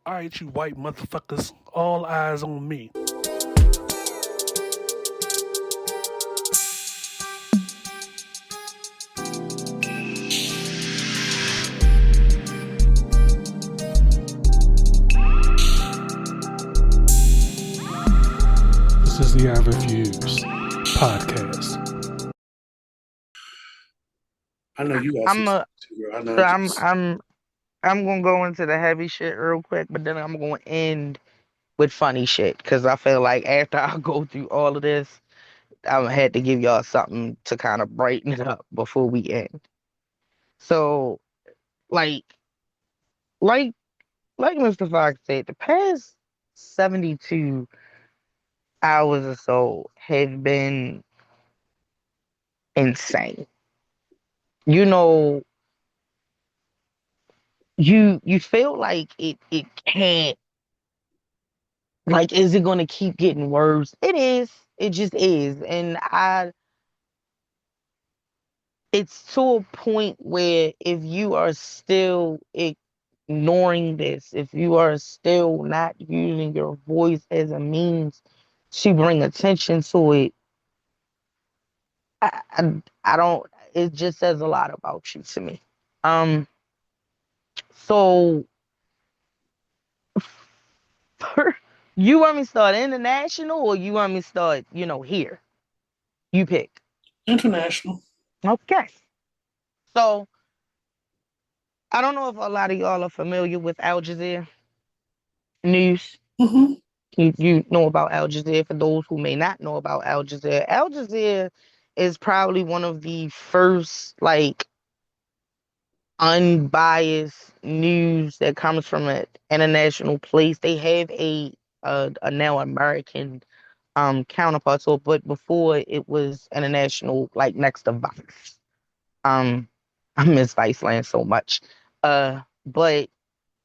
Alright, you white motherfuckers, all eyes on me. This is the I Refuse podcast. I know you got some I'm shit a, too, girl. I know so I just. I'm gonna go into the heavy shit real quick, but then I'm gonna end with funny shit because I feel like after I go through all of this, I had to give y'all something to kind of brighten it up before we end. So, like, like, like Mr. Fox said, the past 72 hours or so have been insane. You know, you feel like it can't. Like, is it going to keep getting worse? It is. It just is. And it's to a point where if you are still ignoring this, if you are still not using your voice as a means to bring attention to it, I don't, it just says a lot about you to me. Um, so you want me to start international or you want me to start, here? You pick. International. Okay. So I don't know if a lot of y'all are familiar with Al Jazeera News. Mm-hmm. You know about Al Jazeera. For those who may not know about Al Jazeera is probably one of the first like unbiased news that comes from an international place. They have a now American counterpart to it, but before it was international, like next to Vice. Um, I miss Viceland so much. But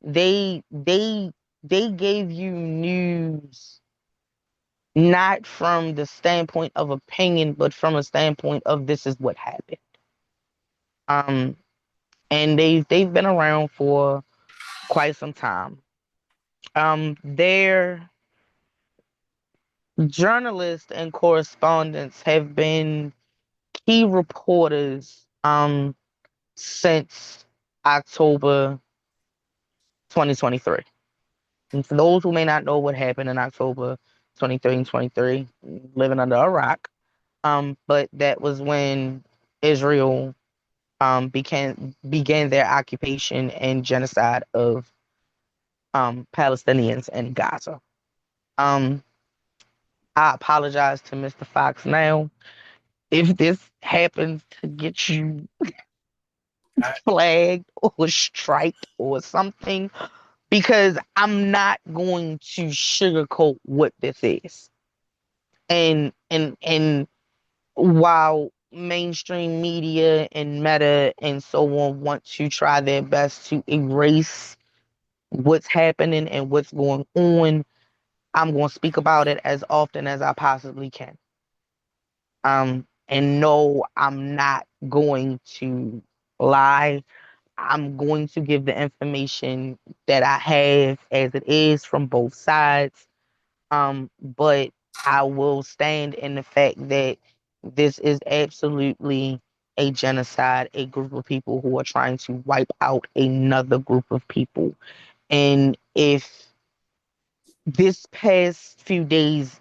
they they they gave you news not from the standpoint of opinion, but from a standpoint of this is what happened. Um, and they've been around for quite some time. Their journalists and correspondents have been key reporters since October 2023. And for those who may not know what happened in October 23 and 23, living under a rock, but that was when Israel began their occupation and genocide of Palestinians in Gaza. Um, I apologize to Mr. Fox now if this happens to get you flagged or striked or something, because I'm not going to sugarcoat what this is. And while mainstream media and meta and so on want to try their best to erase what's happening and what's going on, I'm going to speak about it as often as I possibly can. And no, I'm not going to lie. I'm going to give the information that I have as it is from both sides. But I will stand in the fact that this is absolutely a genocide, a group of people who are trying to wipe out another group of people. And if this past few days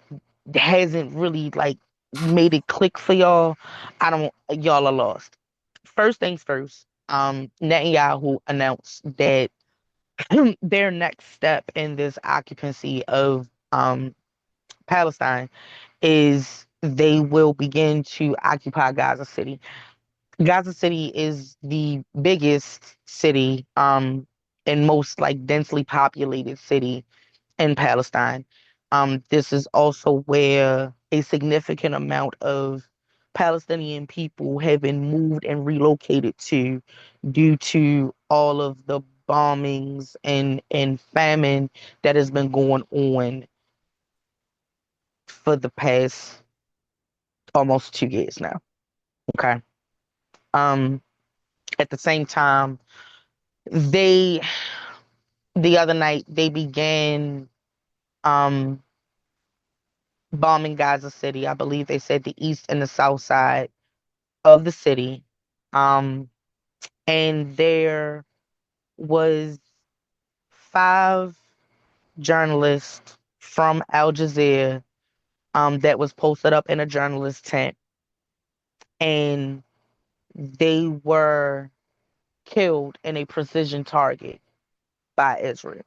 hasn't really like made it click for y'all, I don't y'all are lost. First things first, Netanyahu announced that their next step in this occupancy of Palestine is they will begin to occupy Gaza City. Gaza City is the biggest city, and most like densely populated city in Palestine. This is also where a significant amount of Palestinian people have been moved and relocated to due to all of the bombings and famine that has been going on for the past almost 2 years now. Okay. Um, at the same time, they the other night they began um bombing Gaza City. I believe they said the east and the south side of the city. Um, and there was five journalists from Al Jazeera that was posted up in a journalist tent, and they were killed in a precision target by Israel.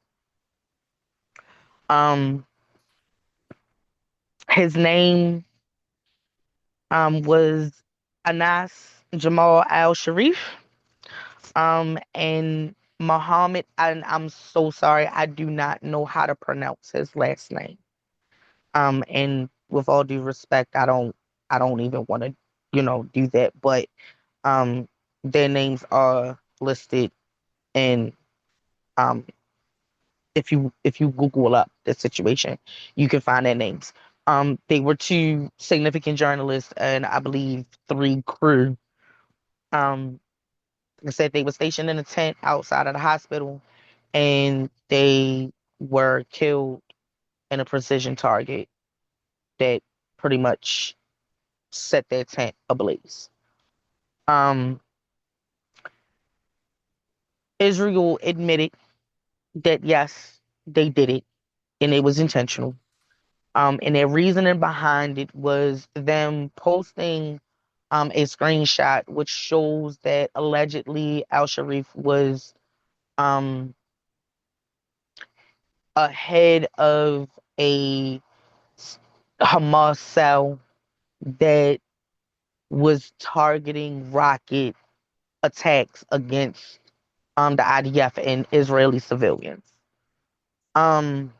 Um, his name was Anas Jamal Al Sharif. And Muhammad, and I'm so sorry, I do not know how to pronounce his last name. And with all due respect, I don't even want to, do that. But um, their names are listed in um, if you Google up the situation, you can find their names. They were two significant journalists and I believe three crew. Um, like I said, they were stationed in a tent outside of the hospital and they were killed in a precision target that pretty much set their tent ablaze. Um, Israel admitted that yes, they did it and it was intentional. And their reasoning behind it was them posting a screenshot which shows that allegedly Al Sharif was um, ahead of a Hamas cell that was targeting rocket attacks against the IDF and Israeli civilians. Um,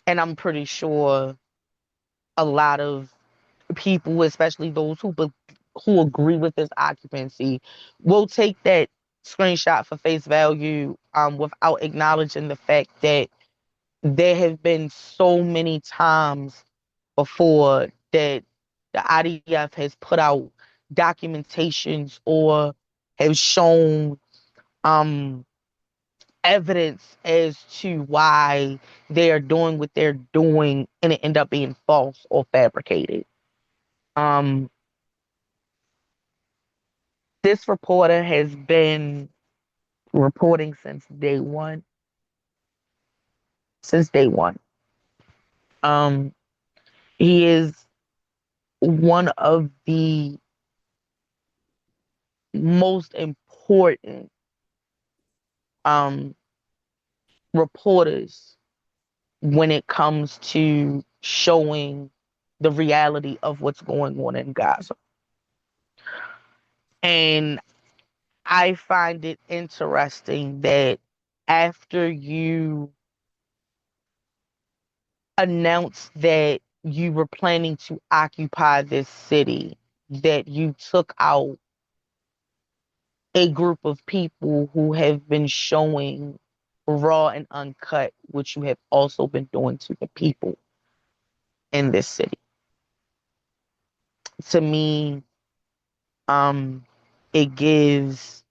and I'm pretty sure a lot of people, especially those who agree with this occupancy, will take that screenshot for face value without acknowledging the fact that there have been so many times before that the IDF has put out documentations or have shown um, evidence as to why they are doing what they're doing and it end up being false or fabricated. Um, this reporter has been reporting since day one. Since day one. Um, he is one of the most important um, reporters when it comes to showing the reality of what's going on in Gaza. And I find it interesting that after you announced that you were planning to occupy this city, that you took out a group of people who have been showing raw and uncut, which you have also been doing to the people in this city. To me, um, it gives,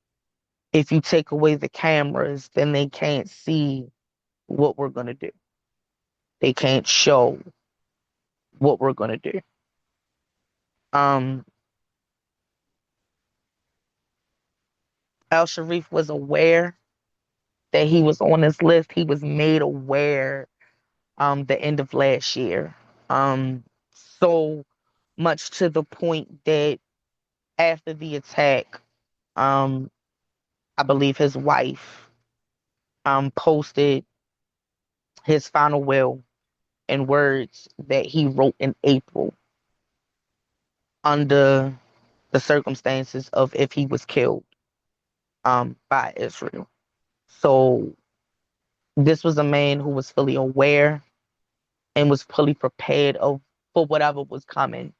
if you take away the cameras, then they can't see what we're going to do. They can't show what we're going to do. Um, Al Sharif was aware that he was on this list. He was made aware the end of last year. So much to the point that after the attack, um, I believe his wife posted his final will in words that he wrote in April under the circumstances of if he was killed by Israel. So this was a man who was fully aware and was fully prepared for whatever was coming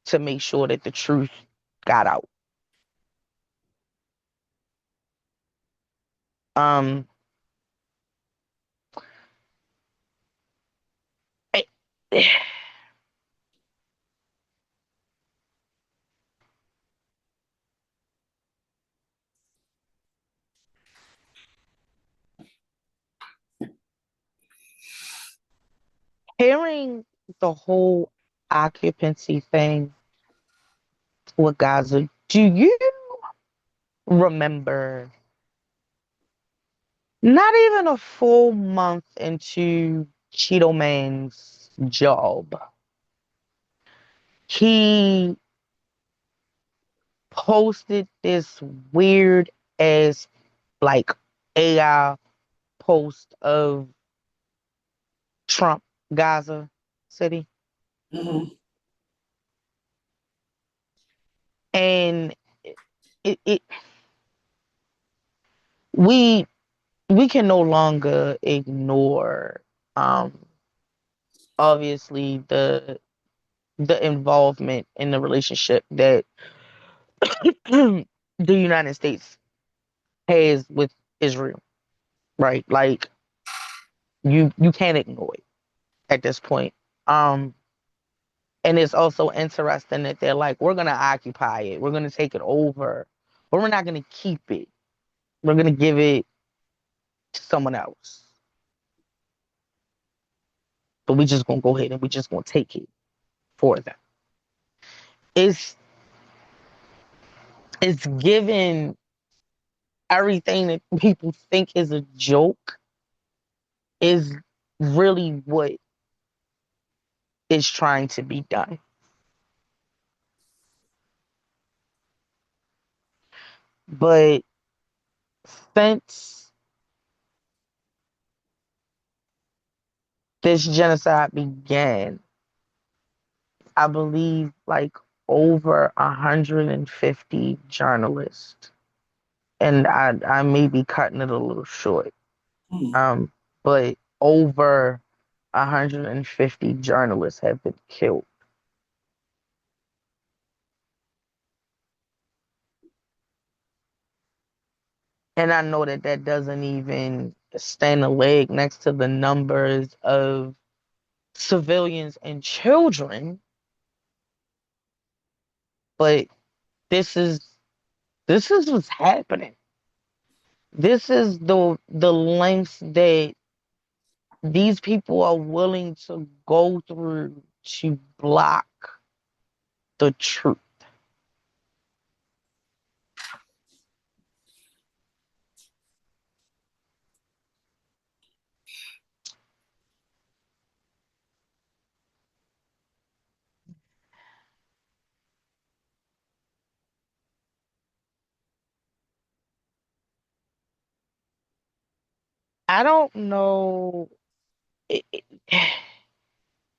to make sure that the truth got out. Um, it- Hearing the whole occupancy thing with Gaza, do you remember not even a full month into Cheeto Man's job, he posted this weird ass like AI post of Trump Gaza City, Mhm. and it we we can no longer ignore um obviously the involvement in the relationship that the United States has with Israel, right? Like you can't ignore it at this point. Um and it's also interesting that they're like, we're gonna occupy it, we're gonna take it over, but we're not gonna keep it. We're gonna give it to someone else. But we just gonna go ahead and we just gonna take it for them. It's it's given everything that people think is a joke is really what is trying to be done. But since this genocide began, I believe like over 150 journalists, and I may be cutting it a little short, Mhm. um, but over 150 journalists have been killed. And I know that that doesn't even stand a leg next to the numbers of civilians and children, but this is this is what's happening. This is the lengths that these people are willing to go through to block the truth. I don't know. It,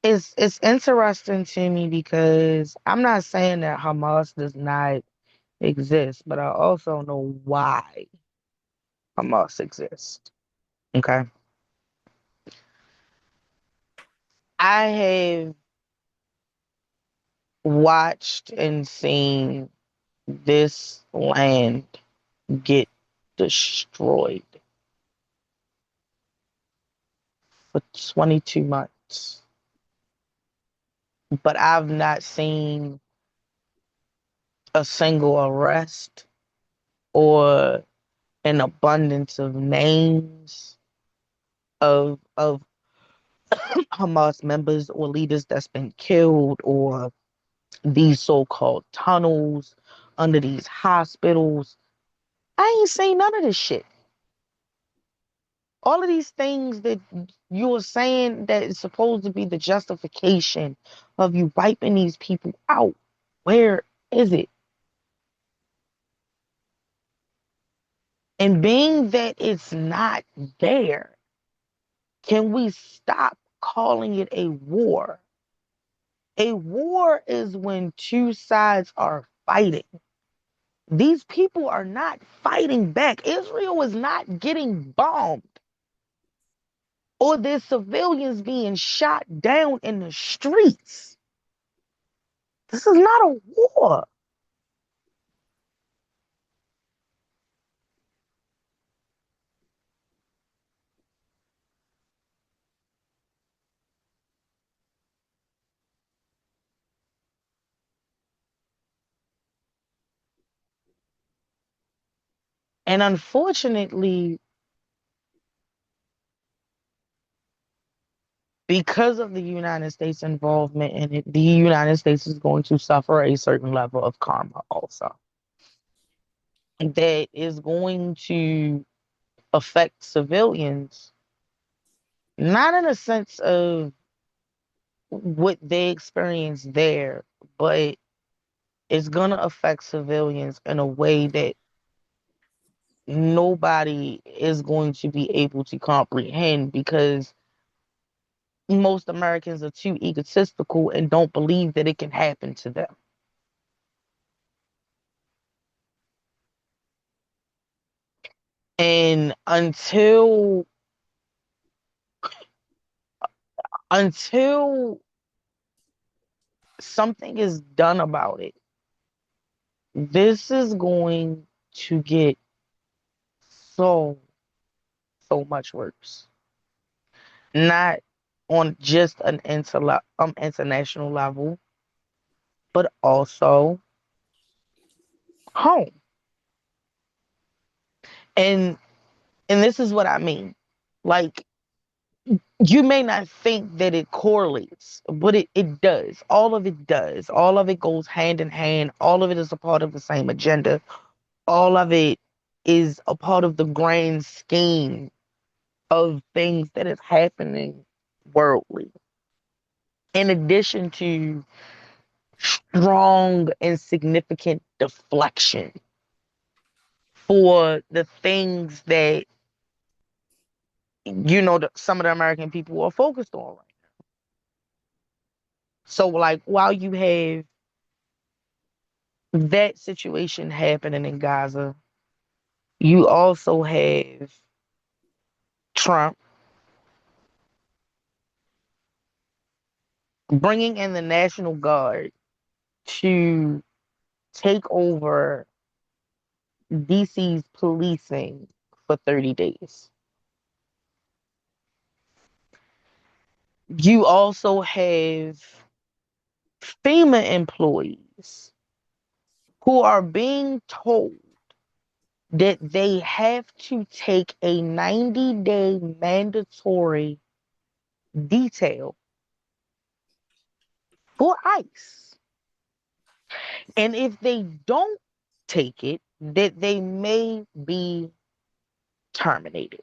it's interesting to me because I'm not saying that Hamas does not exist, but I also know why Hamas exists. Okay. I have watched and seen this land get destroyed for 22 months, but I've not seen a single arrest or an abundance of names of Hamas members or leaders that's been killed or these so-called tunnels under these hospitals. I ain't seen none of this shit. All of these things that you were saying that is supposed to be the justification of you wiping these people out. Where is it? And being that it's not there, can we stop calling it a war? A war is when two sides are fighting. These people are not fighting back. Israel is not getting bombed or there's civilians being shot down in the streets. This is not a war. And unfortunately, because of the United States involvement in it, the United States is going to suffer a certain level of karma also. That is going to affect civilians, not in a sense of what they experience there, but it's going to affect civilians in a way that nobody is going to be able to comprehend because most Americans are too egotistical and don't believe that it can happen to them. And until something is done about it, this is going to get so so much worse. Not on just an international level, but also home. And and this is what I mean. Like you may not think that it correlates, but it does. All of it does. All of it goes hand in hand. All of it is a part of the same agenda. All of it is a part of the grand scheme of things that is happening worldly. In addition to strong and significant deflection for the things that some of the American people are focused on. Right? So, like, while you have that situation happening in Gaza, you also have Trump bringing in the National Guard to take over DC's policing for 30 days. You also have FEMA employees who are being told that they have to take a 90-day mandatory detail for ICE. And if they don't take it, that they may be terminated.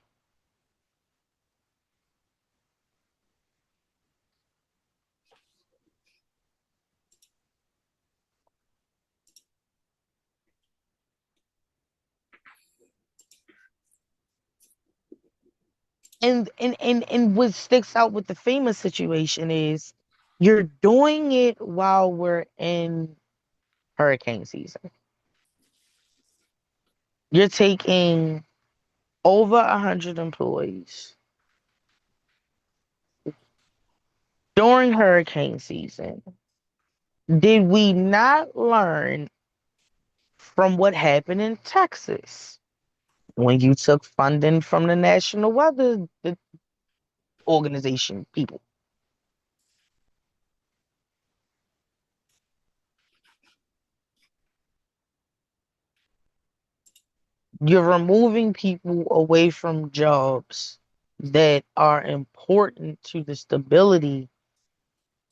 And what sticks out with the FEMA situation is you're doing it while we're in hurricane season. You're taking over 100 employees during hurricane season. Did we not learn from what happened in Texas when you took funding from the National Weather Organization people? You're removing people away from jobs that are important to the stability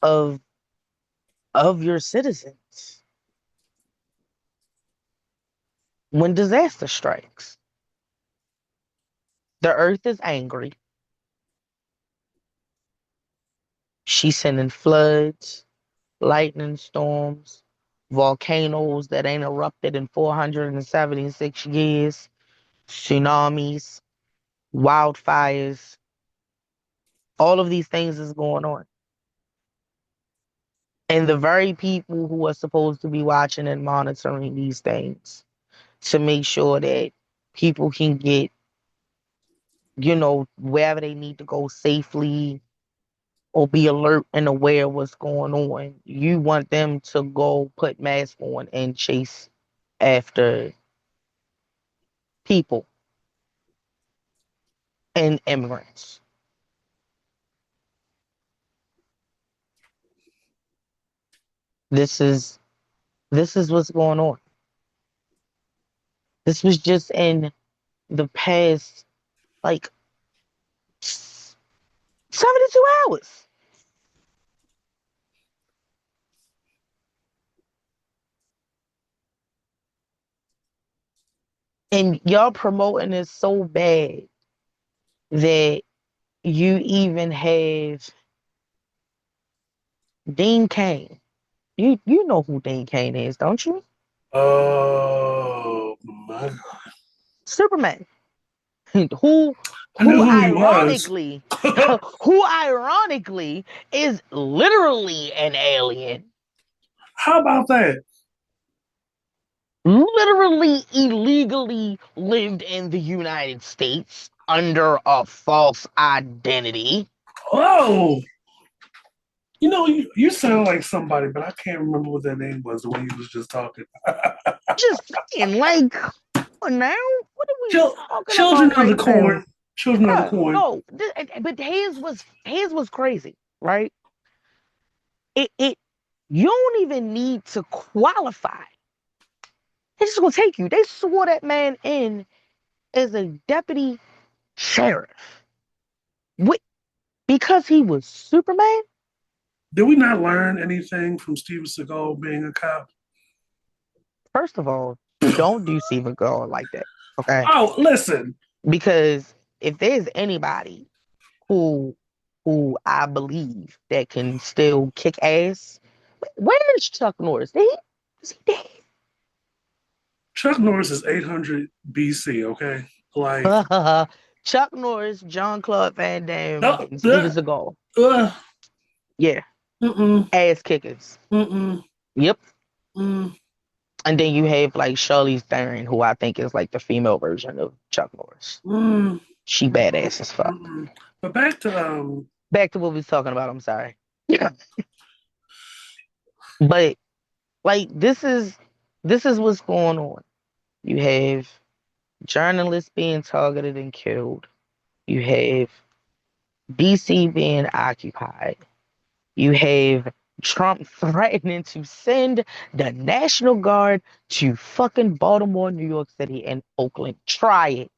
of your citizens when disaster strikes. The earth is angry. She's sending floods, lightning storms, volcanoes that ain't erupted in 476 years, tsunamis, wildfires. All of these things is going on. And the very people who are supposed to be watching and monitoring these things to make sure that people can get, wherever they need to go safely or be alert and aware of what's going on. You want them to go put masks on and chase after people and immigrants. This is what's going on. This was just in the past like 72 2 hours. And y'all promoting this so bad that you even have Dean Cain. You know who Dean Cain is, don't you? Oh my God. Superman. who I knew who who he was. ironically who ironically is literally an alien. How about that? Literally illegally lived in the United States under a false identity. Oh, you sound like somebody, but I can't remember what their name was the way you was just talking. Just saying, like, come on now. What are we Chil- talking Children about of the right now? corn. Children of the Yeah, corn. no, but his was crazy, right? It you don't even need to qualify. They're just gonna take you. They swore that man in as a deputy sheriff. What? Because he was Superman? Did we not learn anything from Steven Seagal being a cop? First of all, don't do Steven Girl like that, okay? Oh, listen. Because if there's anybody who who I believe that can still kick ass, where is Chuck Norris? Is he Chuck Norris is 800 BC, okay? Like, dead? Chuck Norris, John Claude Van Damme, uh, and Steven uh, Seagal. uh, Yeah, mm-mm, ass kickers. mm-mm, Yep. mm, And then you have like Charlize Theron, who I think is like the female version of Chuck Norris. mm, She badass as fuck. mm-mm. But back to Back to what we was talking about. I'm sorry. Yeah. But like this is what's going on. You have journalists being targeted and killed. You have DC being occupied. You have Trump threatening to send the National Guard to fucking Baltimore, New York City, and Oakland. Try it.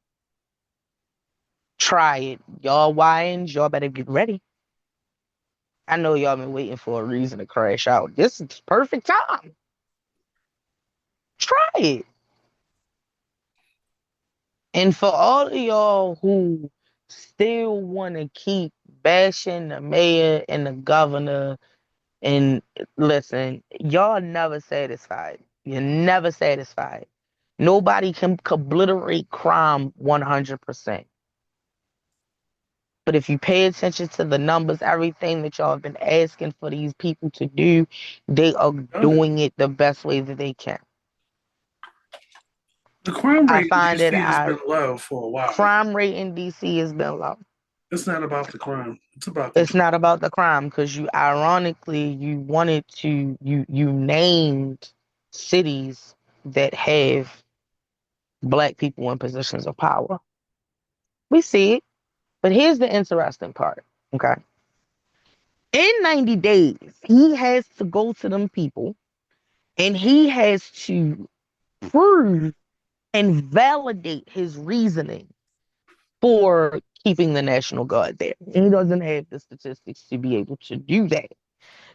Try it. Y'all YNs, y'all better get ready. I know y'all been waiting for a reason to crash out. This is perfect time. Try it. And for all of y'all who still want to keep bashing the mayor and the governor, and listen, y'all never satisfied. You're never satisfied. Nobody can obliterate crime 100%. But if you pay attention to the numbers, everything that y'all have been asking for these people to do, they are done doing it the best way that they can. the crime I rate in find that DC has our been low for a while. crime rate in DC has been low. It's not about the crime. It's about the It's people. not about the crime because you ironically you wanted to you named cities that have black people in positions of power. We see it, but here's the interesting part. Okay. In 90 days, he has to go to them people and he has to prove and validate his reasoning for keeping the National Guard there. And he doesn't have the statistics to be able to do that.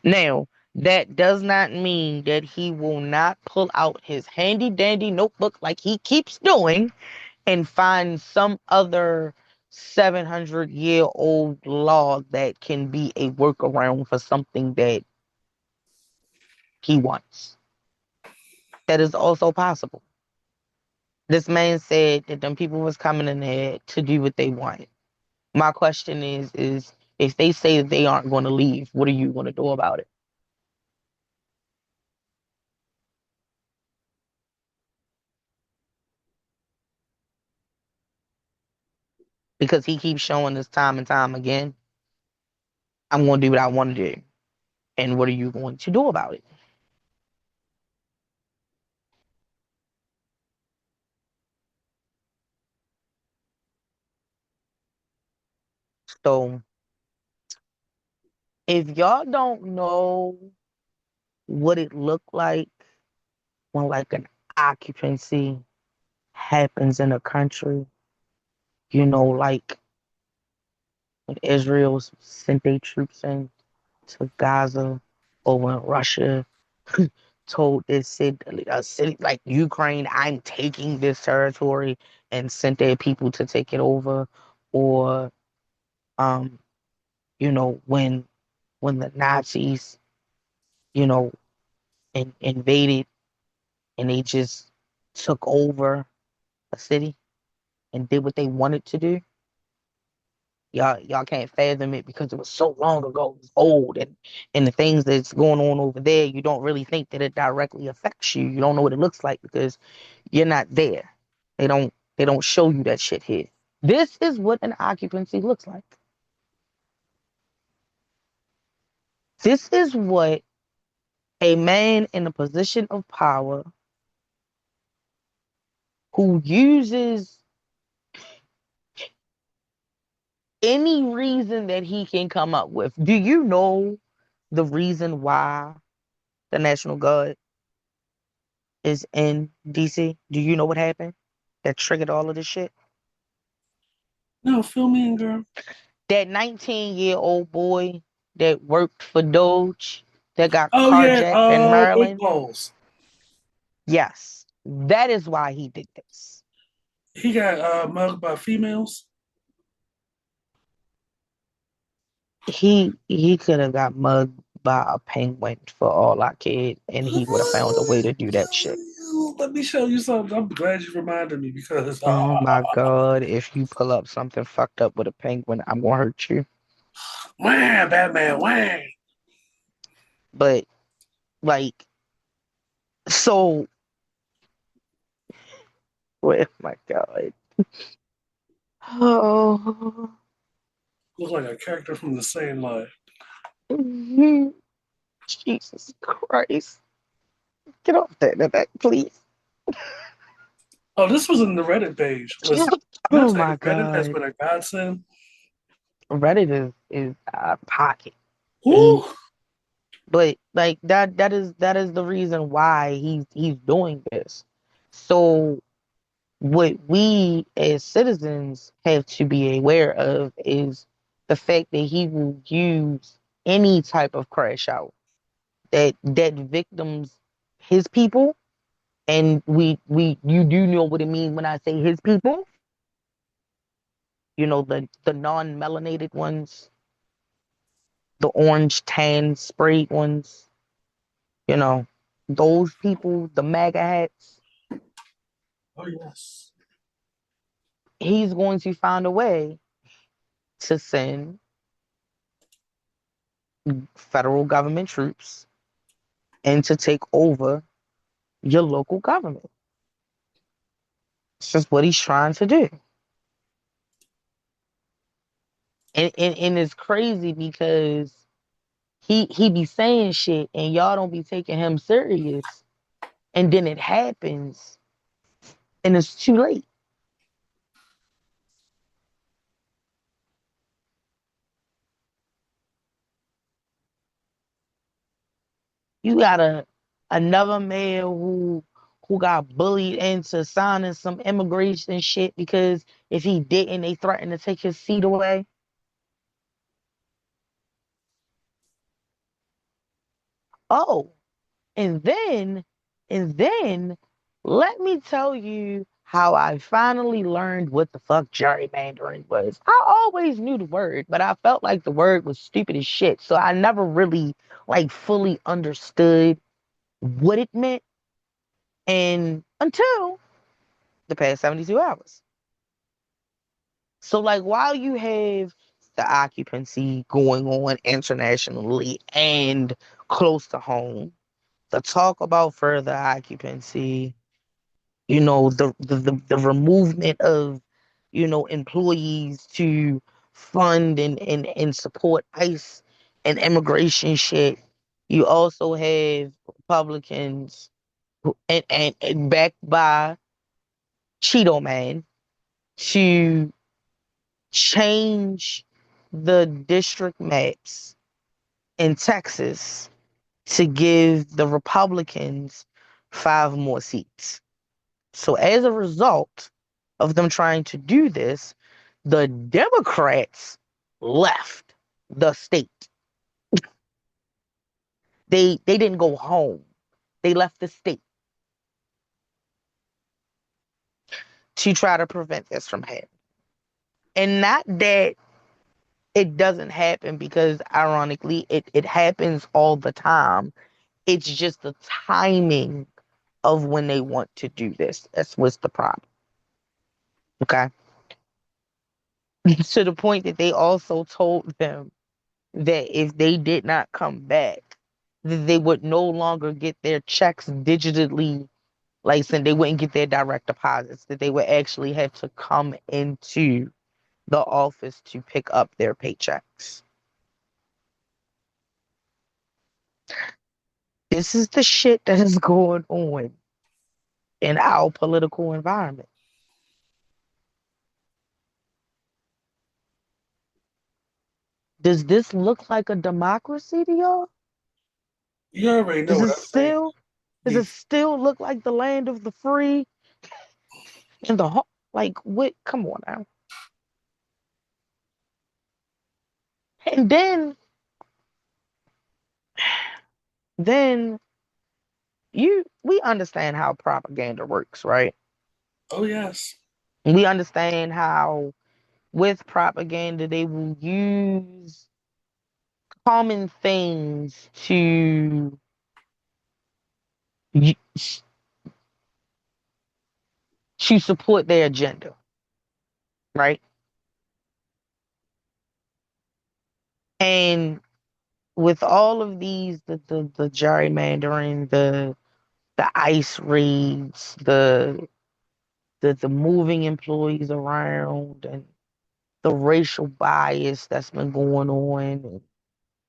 Now, that does not mean that he will not pull out his handy dandy notebook like he keeps doing and find some other 700-year-old law that can be a workaround for something that he wants. That is also possible. This man said that them people was coming in there to do what they want. My question is if they say that they aren't going to leave, what are you going to do about it? Because he keeps showing this time and time again. I'm going to do what I want to do. And what are you going to do about it? So if y'all don't know what it looked like when like an occupancy happens in a country, like when Israel sent their troops in to Gaza or when Russia told this city, a city like Ukraine, I'm taking this territory and sent their people to take it over, or um, when the Nazis, you know, invaded and they just took over a city and did what they wanted to do. Y'all can't fathom it because it was so long ago. It's old, and the things that's going on over there, you don't really think that it directly affects you. You don't know what it looks like because you're not there. They don't show you that shit here. This is what an occupancy looks like. This is what a man in a position of power who uses any reason that he can come up with. Do you know the reason why the National Guard is in DC? Do you know what happened that triggered all of this shit? No, fill me in, girl. That 19-year-old boy that worked for Doge that got Oh yeah, carjacked in big Maryland? balls. Yes, that is why he did this. He got mugged by females. He could have got mugged by a penguin for all I cared, and he would have found a way to do that shit. Let me show you something. I'm glad you reminded me because Oh my God, if you pull up something fucked up with a penguin, I'm gonna hurt you. wham, Batman, wham. But like, so, oh my God. Oh, Look like a character from the same life. Jesus Christ. Get off that internet, please. Oh, this was in the Reddit page. Listen, I'm not Oh saying my Reddit has God. been a godsend. Reddit is out of pocket. Woo! But like that is the reason why he's doing this. So what we as citizens have to be aware of is the fact that he will use any type of crash out that victims his people, and we you do know what it means when I say his people, the non-melanated ones, the orange tan sprayed ones, you know, those people, the MAGA hats. Oh yes. He's going to find a way to send federal government troops and to take over your local government. It's just what he's trying to do. And it's crazy because he be saying shit and y'all don't be taking him serious. And then it happens and it's too late. You got another man who got bullied into signing some immigration shit because if he didn't, they threatened to take his seat away. Oh, and then, and then, let me tell you how I finally learned what the fuck gerrymandering was. I always knew the word, but I felt like the word was stupid as shit. So I never really like fully understood what it meant, and until the past 72 hours. So like while you have the occupancy going on internationally and close to home, the talk about further occupancy, the removement of, employees to fund and support ICE and immigration shit. You also have Republicans and backed by Cheeto Man to change the district maps in Texas to give the Republicans 5 more seats. So as a result of them trying to do this, the Democrats left the state. They didn't go home. They left the state to try to prevent this from happening. And not that it doesn't happen, because ironically it happens all the time. It's just the timing of when they want to do this. That's what's the problem. Okay. To the point that they also told them that if they did not come back, that they would no longer get their checks digitally, like saying they wouldn't get their direct deposits, that they would actually have to come into the office to pick up their paychecks. This is the shit that is going on in our political environment. Does this look like a democracy to y'all? You already know Does what it I think. still does it still look like the land of the free and the like what? Come on now. And then we understand how propaganda works, right? Oh yes. We understand how with propaganda they will use common things to support their agenda, right? And with all of these, the gerrymandering, the ICE raids, the moving employees around, and the racial bias that's been going on, and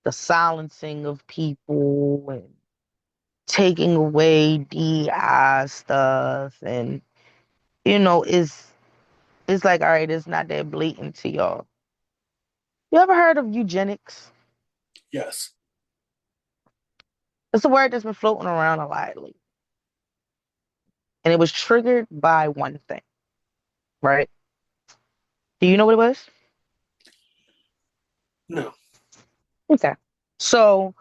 the silencing of people, and taking away DI stuff, and it's like, all right, it's not that blatant to y'all. You ever heard of eugenics? Yes. It's a word that's been floating around a lot lately. And it was triggered by one thing, right? Do you know what it was? No. Okay. So,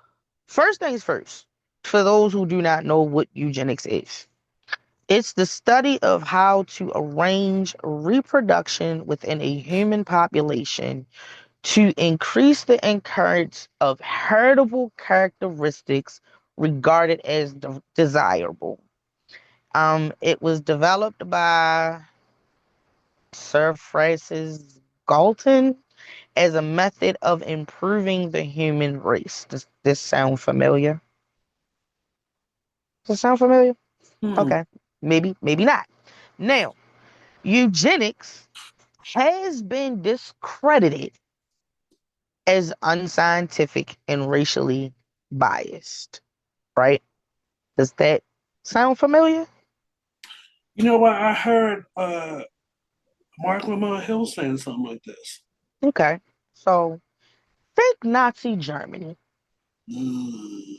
first things first, for those who do not know what eugenics is, it's the study of how to arrange reproduction within a human population to increase the occurrence of heritable characteristics regarded as desirable. It was developed by Sir Francis Galton as a method of improving the human race. Does this sound familiar? Does it sound familiar? Hmm. Okay. Maybe, maybe not. Now, eugenics has been discredited as unscientific and racially biased, right? Does that sound familiar? You know what? I heard Mark Lamont Hill saying something like this. Okay. So think Nazi Germany. Mm.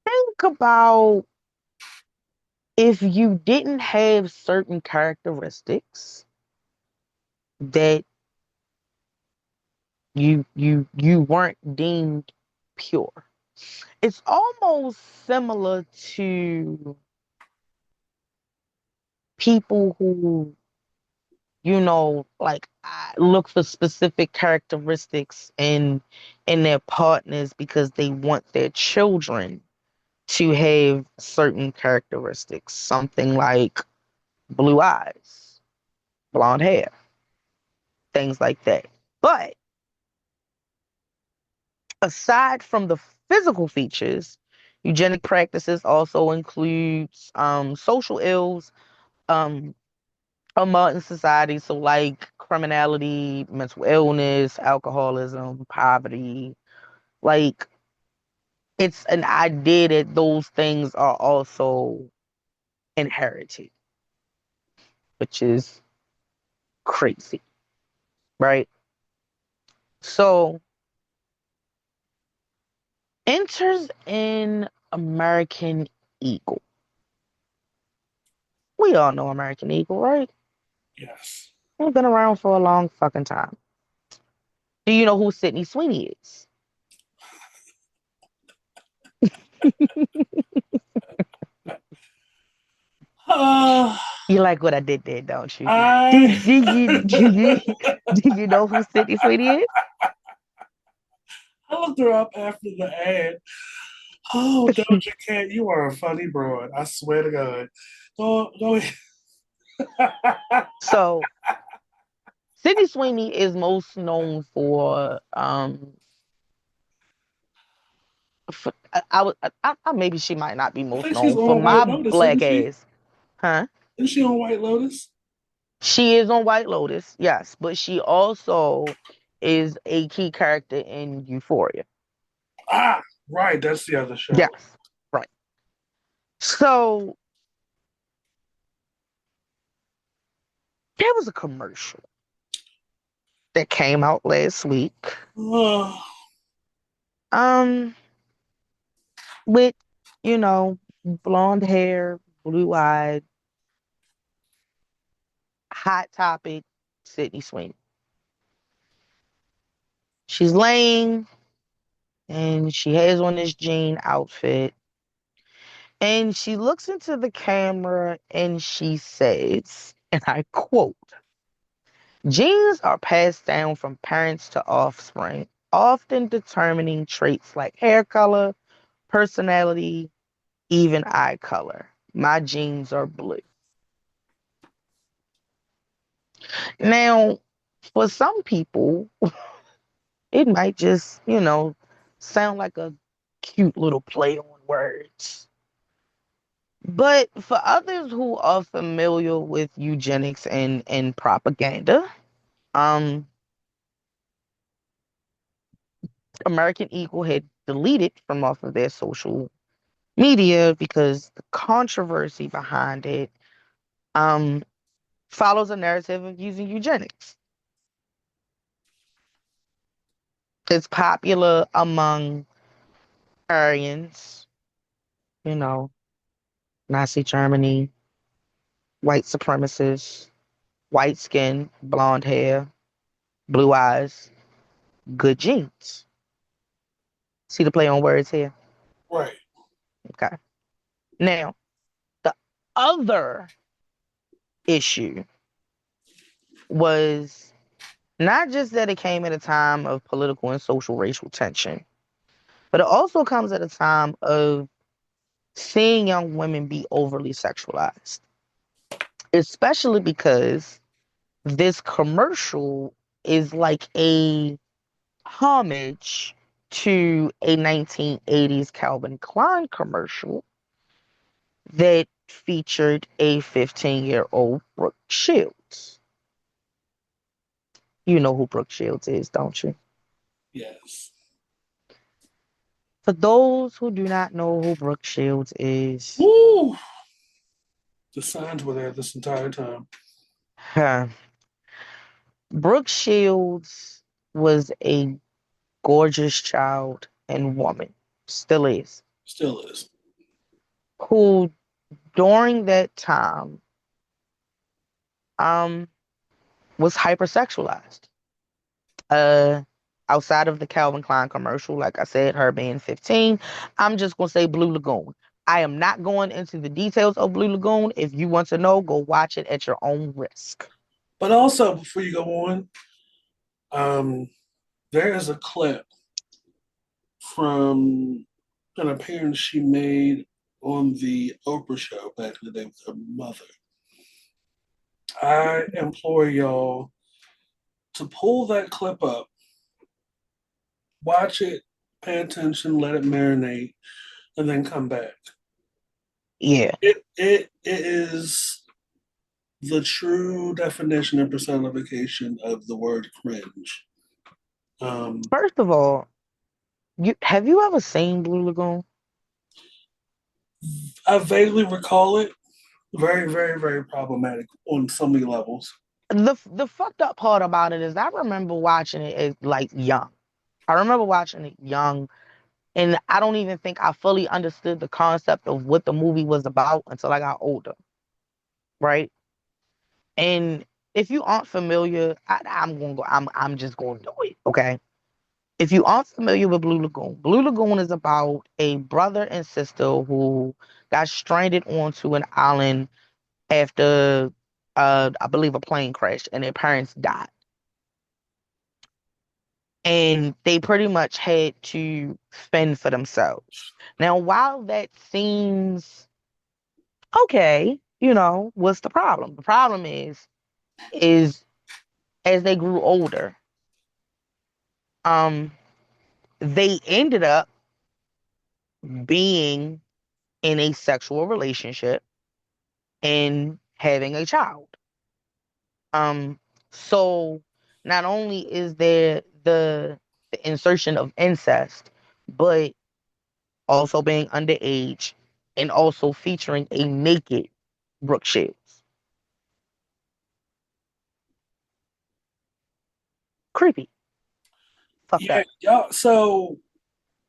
Think about if you didn't have certain characteristics that you weren't deemed pure. It's almost similar to people who, like look for specific characteristics in their partners because they want their children to have certain characteristics, something like blue eyes, blonde hair, things like that. But aside from the physical features, eugenic practices also includes social ills um, among society. So, like criminality, mental illness, alcoholism, poverty. Like, it's an idea that those things are also inherited, which is crazy, right? So, enters in American Eagle. We all know American Eagle, right? Yes. I've been around for a long fucking time. Do you know who Sydney Sweeney is? Uh, You like what I did there, don't you? Do, I do you do you do you know who Sydney Sweeney is? I looked her up after the ad. Oh, Doja Cat, you are a funny broad. I swear to God. Go ahead. So Sydney Sweeney is most known for I would maybe she might not be I most think she's known for on White my Lotus, black isn't she? ass, huh? Isn't she on White Lotus? She is on White Lotus, yes, but she also is a key character in Euphoria. Ah, right. That's the other show. Yes, right. So there was a commercial that came out last week. Uh, Um, with you know, blonde hair, blue eyed, hot topic, Sydney Sweeney. She's laying and she has on this jean outfit and she looks into the camera and she says, and I quote, genes are passed down from parents to offspring, often determining traits like hair color, personality, even eye color. My genes are blue. Now, for some people, it might just, sound like a cute little play on words. But for others who are familiar with eugenics and propaganda, um, American Eagle had deleted from off of their social media because the controversy behind it um, follows a narrative of using eugenics. It's popular among Aryans, you know, Nazi Germany, white supremacists, white skin, blonde hair, blue eyes, good genes. See the play on words here? right. Okay. Now, the other issue was not just that it came at a time of political and social racial tension, but it also comes at a time of seeing young women be overly sexualized, especially because this commercial is like a homage to a 1980s Calvin Klein commercial that featured a 15-year-old Brooke Shields. You know who Brooke Shields is, don't you? Yes. For those who do not know who Brooke Shields is, Woo! The signs were there this entire time. huh, Brooke Shields was a gorgeous child and woman, still is, Still is. who during that time um was hypersexualized. Uh Outside of the Calvin Klein commercial, like I said, her being 15, I'm just gonna say Blue Lagoon. I am not going into the details of Blue Lagoon. If you want to know, go watch it at your own risk. But also, before you go on, um, there is a clip from an appearance she made on the Oprah show back in the day with her mother. I implore y'all to pull that clip up, watch it, pay attention, let it marinate, and then come back. Yeah. It is the true definition and personification of the word cringe. Um, First of all, you ever seen Blue Lagoon? I vaguely recall it. Very, very, very problematic on so many levels. The fucked up part about it is I remember watching it as like young. I remember watching it young, and I don't even think I fully understood the concept of what the movie was about until I got older, right? And if you aren't familiar, I'm gonna go. I'm just gonna do it. Okay. If you aren't familiar with Blue Lagoon is about a brother and sister who got stranded onto an island after, I believe, a plane crash, and their parents died, and they pretty much had to fend for themselves. Now, while that seems okay, what's the problem? The problem is as they grew older, um, they ended up being in a sexual relationship and having a child. Um, so not only is there the insertion of incest, but also being underage and also featuring a naked Brooke Shields. Creepy. Fucked Yeah, up. yeah. So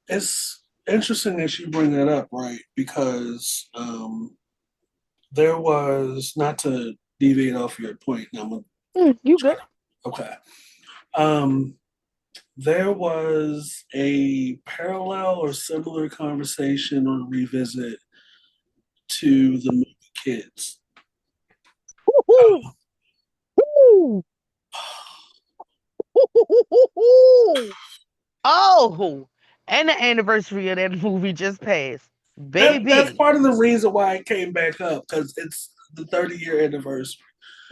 it's interesting that you bring that up, right? Because there was, not to deviate off your point. Now I'm gonna You try good? to, okay. Um, there was a parallel or similar conversation or revisit to the movie Kids. Woo-hoo! Woo! Woo-hoo-hoo-hoo-hoo! Oh, and the anniversary of that movie just passed, That's baby. part of the reason why it came back up, because it's the 30-year anniversary.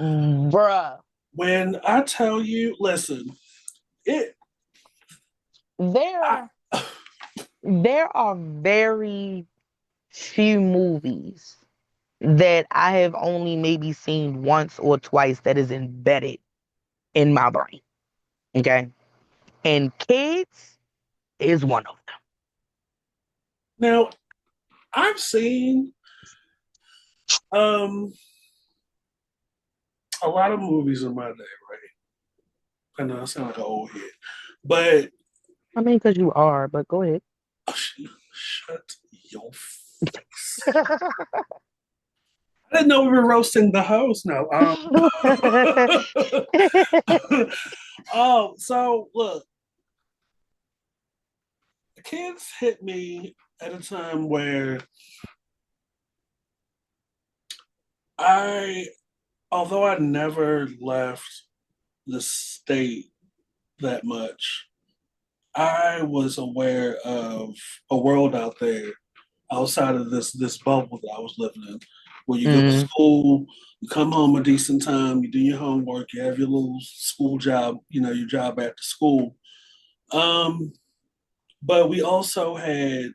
Bruh, When I tell you, listen, it I there there are very few movies that I have only maybe seen once or twice that is embedded in my brain. Okay. And Kids is one of now I've seen um a lot of movies in my day, right? I know I sound like an old head, but them. I mean, because you are, but go ahead. shut your face. I didn't know we were roasting the host now. Oh, so look, the Kids hit me at a time where I, although I never left the state that much, I was aware of a world out there outside of this bubble that I was living in, where you go to Mm, school, you come home a decent time, you do your homework, you have your little school job, your job after school. Um, but we also had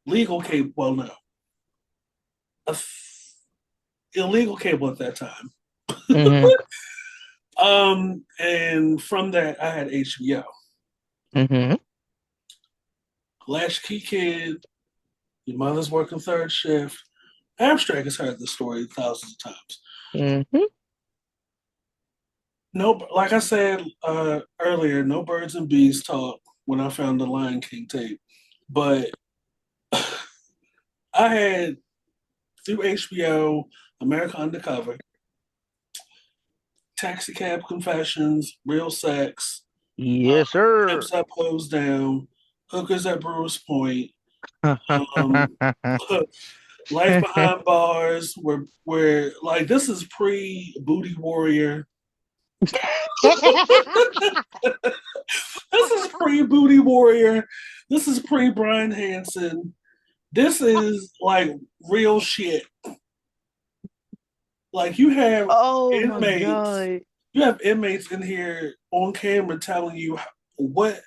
legal cable. Well, no, illegal cable at that time. mm-hmm, And from that, I had HBO. mm-hmm, Latchkey kid, your mother's working third shift. Abstract has heard the story thousands of times. mm-hmm. No, like I said earlier, no birds and bees talk when I found the Lion King tape. But I had, through HBO, America Undercover, Taxi Cab Confessions, Real Sex, Yes, sir. Pimps Up, Hoes Down, Hookers at Brewers Point, um, Life Behind Bars, where like this is pre Booty Warrior. This is pre Booty Warrior. This is pre Brian Hansen. This is like real shit. Like Oh my inmates, God. you have inmates in here on camera telling you what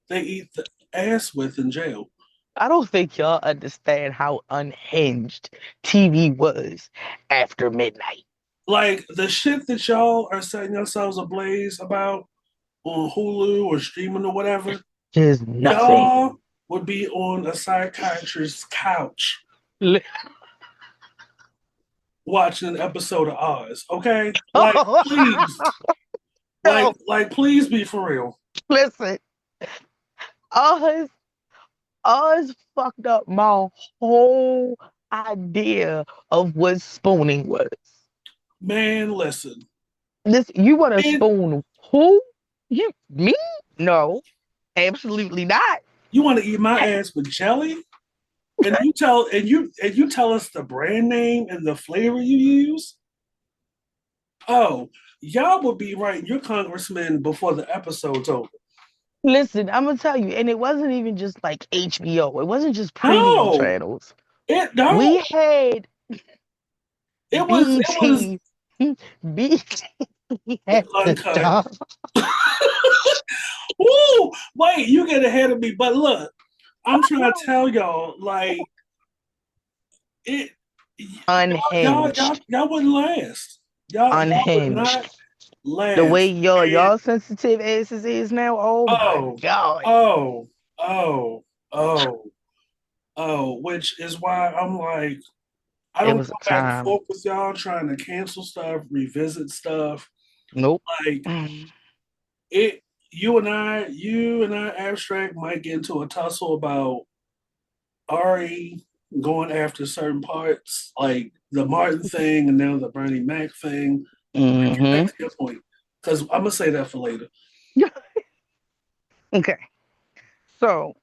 they eat the ass with in jail. I don't think y'all understand how unhinged TV was after midnight. Like the shit that y'all are setting yourselves ablaze about on Hulu or streaming or whatever, Just nothing. y'all would be on a psychiatrist's couch Li- watching an episode of Oz. Okay, like Oh, please, no, please be for real. listen. Us, us fucked up my whole idea of what spooning was. Man, listen. This you want to And spoon who? You me? No, absolutely not. you want to eat my ass with jelly? And you tell us the brand name and the flavor you use? Oh, y'all would be writing your congressman before the episode's over. Listen, I'm gonna tell you, and it wasn't even just like HBO. It wasn't just premium No, channels. it no. We had It was BT. BT had the uncut. dog Woo! Wait, you get ahead of me. But look, I'm trying to tell y'all, like it. unhinged, Y'all wouldn't last. Y'all would not unhinged. The way last. And y'all sensitive asses is now. Oh my oh, god, oh, oh, oh, oh, which is why I'm like, I it don't was a go back and time. forth with y'all trying to cancel stuff, revisit stuff. Nope. Like it, you and I, abstract might get into a tussle about Ari going after certain parts, like the Martin thing and now the Bernie Mac thing. Get back Mm-hmm. to your point, because I'm gonna say that for later. Okay. So,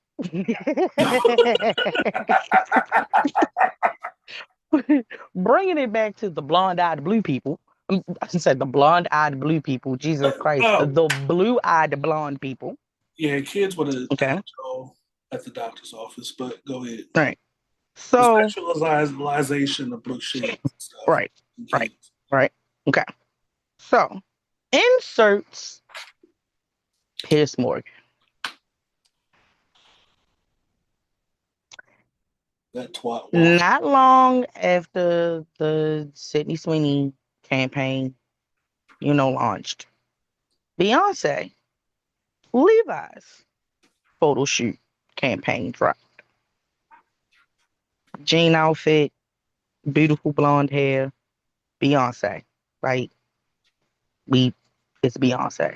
bringing it back to the blonde-eyed blue people. I said the blonde-eyed blue people. Jesus Christ, Oh, the blue-eyed blonde people. yeah, kids would have Okay. had y'all at the doctor's office, but go ahead. Right. The So, sexualization of Brooke Shields and stuff. right, And right, kids. right. Okay. So, inserts Piers Morgan. That twat waffle. Not long after the Sydney Sweeney campaign, launched, Beyonce, Levi's photo shoot campaign dropped. Jean outfit, beautiful blonde hair, Beyonce. Right? We, it's Beyonce.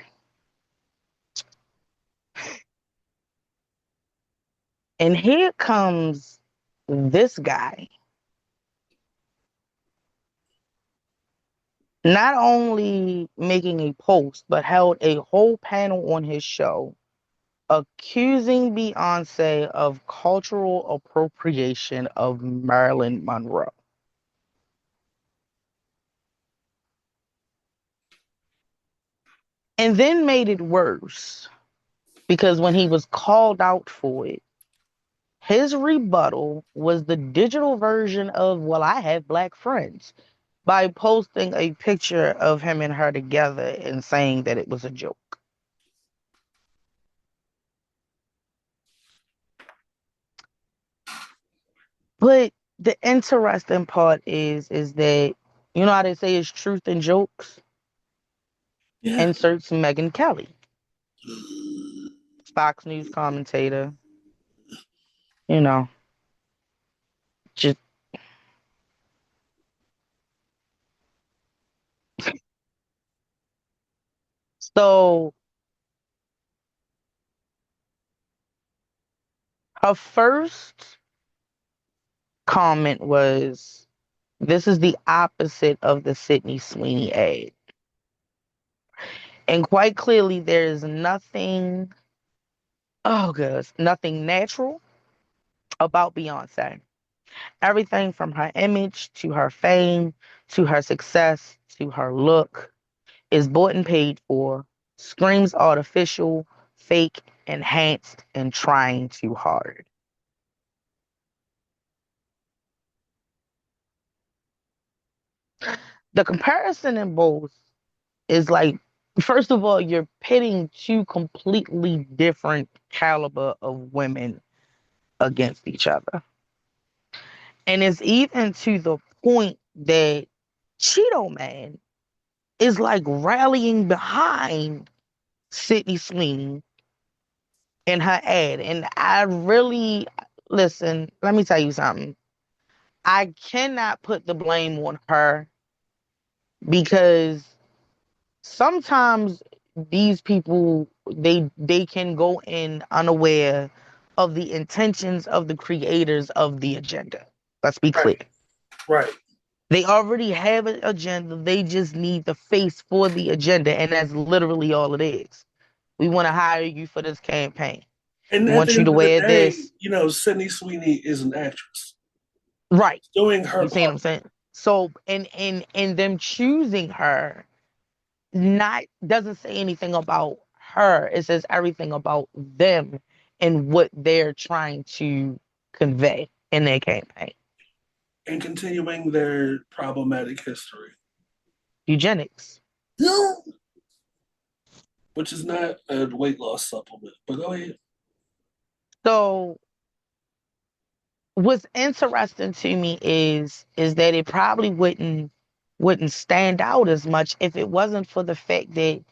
And here comes this guy, not only making a post, but held a whole panel on his show accusing Beyonce of cultural appropriation of Marilyn Monroe. And then made it worse because when he was called out for it, his rebuttal was the digital version of, well, I have black friends, by posting a picture of him and her together and saying that it was a joke. But the interesting part is that you know how they say it's truth in jokes? Yeah. Inserts Megyn Kelly, Fox News commentator, you know, just so her first comment was, this is the opposite of the Sydney Sweeney ad. And quite clearly there is nothing, oh gosh, nothing natural about Beyonce. Everything from her image to her fame to her success to her look is bought and paid for, screams artificial, fake, enhanced, and trying too hard. The comparison in both is like, first of all, you're pitting two completely different caliber of women against each other. And it's even to the point that Cheeto Man is like rallying behind Sydney Sweeney in her ad. And I really, listen, let me tell you something. I cannot put the blame on her because sometimes these people they can go in unaware of the intentions of the creators of the agenda. Let's be clear. Right. Right. They already have an agenda. They just need the face for the agenda, and that's literally all it is. We want to hire you for this campaign. And We at the want you to end of the wear day, this. Sydney Sweeney is an actress Right. doing her You see what part. I'm saying? So and them choosing her not doesn't say anything about her. It says everything about them and what they're trying to convey in their campaign. And continuing their problematic history, Eugenics. which is not a weight loss supplement. But go ahead. So what's interesting to me is that it probably wouldn't stand out as much if it wasn't for the fact that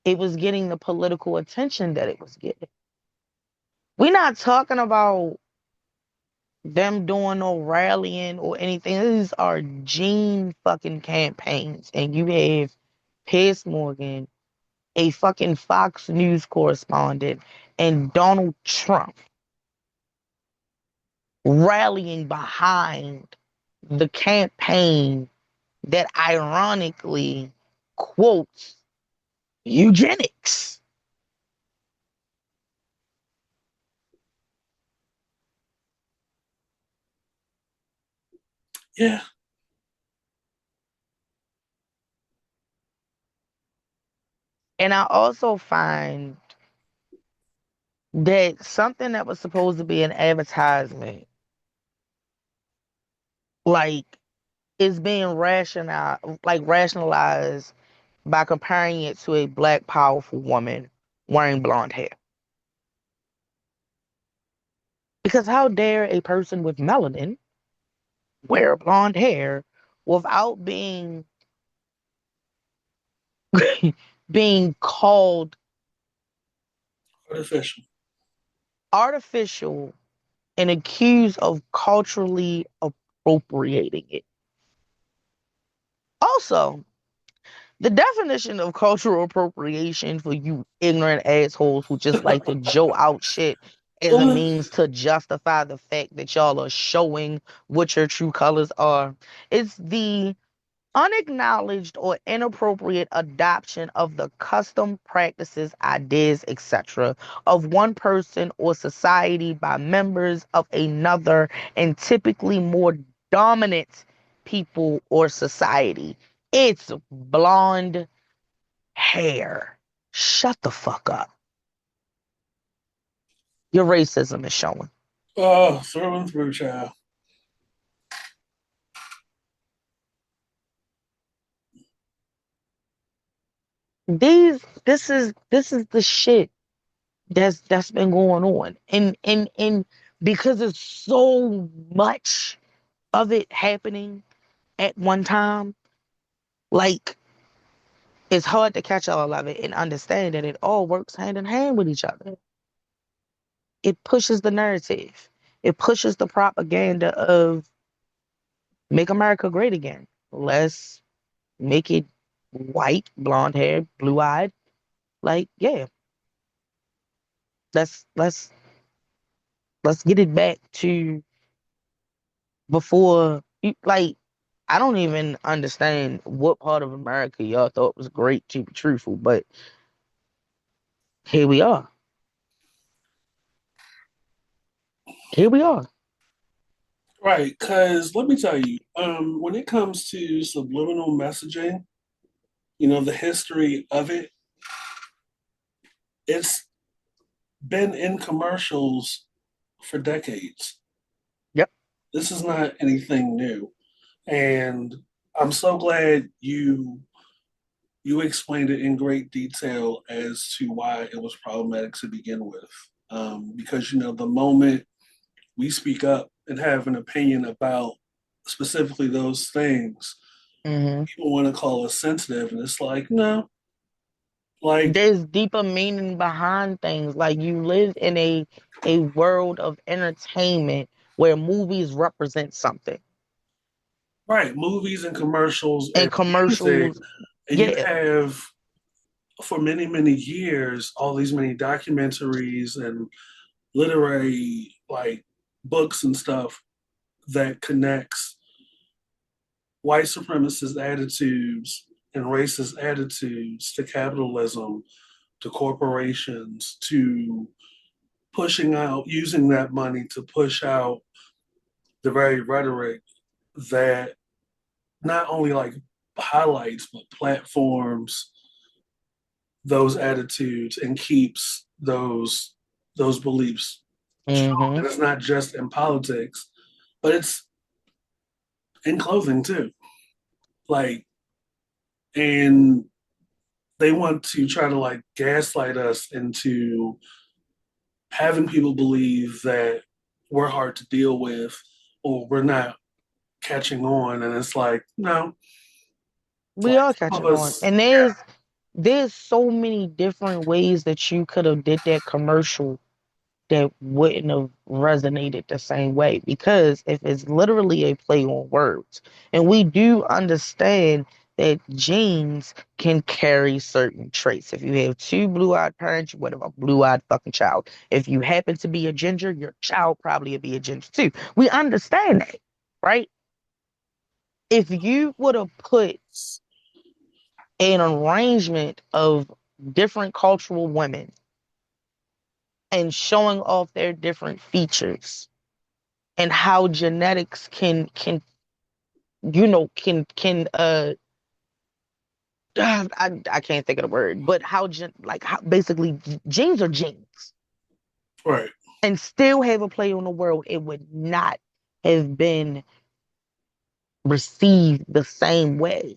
it was getting the political attention that it was getting. We're not talking about them doing no rallying or anything. These are gene fucking campaigns. And you have Piers Morgan, a fucking Fox News correspondent, and Donald Trump rallying behind the campaign that ironically quotes eugenics. Yeah, And I also find that something that was supposed to be an advertisement, like, is being rationalized by comparing it to a black powerful woman wearing blonde hair. Because how dare a person with melanin wear blonde hair without being called artificial. artificial and accused of culturally appropriating it. Also, the definition of cultural appropriation for you ignorant assholes who just like to joke out shit as a Well, means to justify the fact that y'all are showing what your true colors are. It's the unacknowledged or inappropriate adoption of the custom practices, ideas, etc. of one person or society by members of another, and typically more dominant people or society. It's blonde hair. Shut the fuck up. Your racism is showing. oh, through and through, child. This is the shit that's been going on. And because there's so much of it happening at one time, like, it's hard to catch all of it and understand that it all works hand in hand with each other. It pushes the narrative. It pushes the propaganda of make America great again. Let's make it white, blonde hair, blue eyed. Like, yeah, let's let's get it back to before like I don't even understand what part of America y'all thought was great to be truthful, but here we are. Here we are. Right, because let me tell you, when it comes to subliminal messaging, the history of it, it's been in commercials for decades. Yep. This is not anything new. And I'm so glad you explained it in great detail as to why it was problematic to begin with. Because the moment we speak up and have an opinion about specifically those things, Hmm. people want to call us sensitive, and it's like, no, like, There's deeper meaning behind things. Like, you live in a world of entertainment where movies represent something. right, movies and commercials and And music, commercials, and you yeah. have for many, many years all these many documentaries and literary like books and stuff that connects white supremacist attitudes and racist attitudes to capitalism, to corporations, to pushing out, using that money to push out the very rhetoric that not only like highlights but platforms those attitudes and keeps those beliefs strong. Mm-hmm. And it's not just in politics, but it's in clothing too. Like, and they want to try to like gaslight us into having people believe that we're hard to deal with or we're not catching on. And it's like, no, We like are some of catching on. us, And there's so many different ways that you could have did that commercial that wouldn't have resonated the same way, because if it's literally a play on words, and we do understand that genes can carry certain traits. If you have two blue-eyed parents, you would have a blue-eyed fucking child. If you happen to be a ginger, your child probably would be a ginger too. We understand that, right? If you would have put an arrangement of different cultural women and showing off their different features and how genetics I can't think of the word, but how basically genes are genes, right. and still have a play on the world, it would not have been received the same way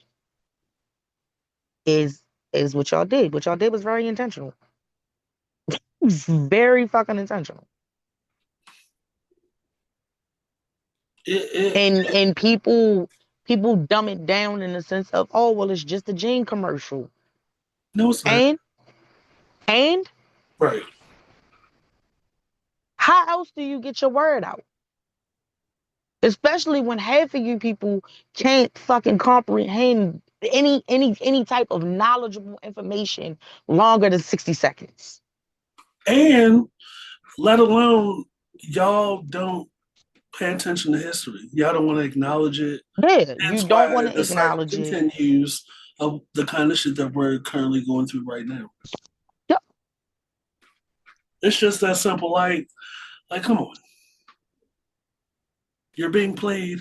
as what y'all did. What y'all did was very intentional. Very fucking intentional. It And people dumb it down in the sense of, oh well, it's just a gene commercial. no, it's not. And and Right. how else do you get your word out? Especially when half of you people can't fucking comprehend any type of knowledgeable information longer than 60 seconds. And let alone y'all don't pay attention to history. Y'all don't want to acknowledge it. Yeah, you That's don't why want to the cycle acknowledge it. continues of the kind of shit that we're currently going through right now. Yep. It's just that simple. Like, come on, you're being played,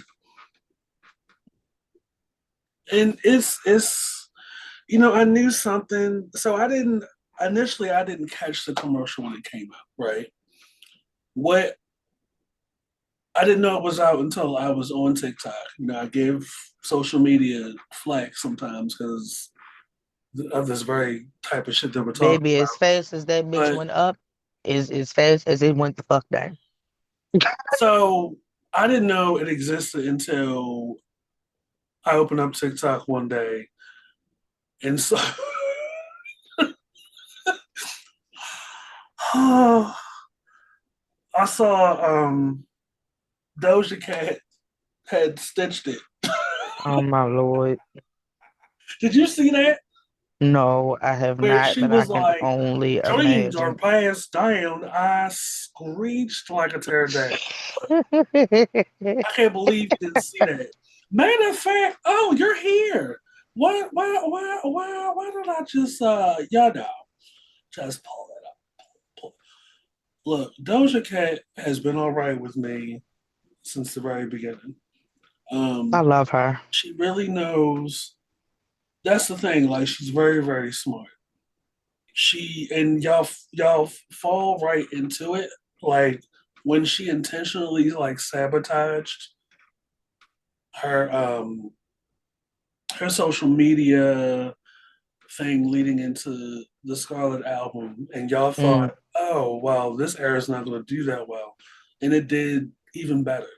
and it's I knew something, so I didn't initially. I didn't catch the commercial when it came out. Right. What I didn't know it was out until I was on TikTok. I give social media flack sometimes because of this very type of shit that we're talking Baby, as about. fast as that bitch But went up, is as fast as it went the fuck down. so I didn't know it existed until I opened up TikTok one day, and so I saw Doja Cat had stitched it. Oh my lord. Did you see that? No, I have Where not, she but I was can like, only "Dreams are imagine. passed down." I screeched like a pterodactyl. I can't believe you didn't see that. Matter of fact, oh, you're here. Why don't I just just pull it up? Look, Doja Cat has been all right with me since the very beginning. I Um, love her. she really knows. That's the thing. Like, she's very, very smart. She and y'all fall right into it. Like, when she intentionally like sabotaged her her social media thing leading into the Scarlet album, and y'all thought, Mm, oh well, this era is not going to do that well, and it did even better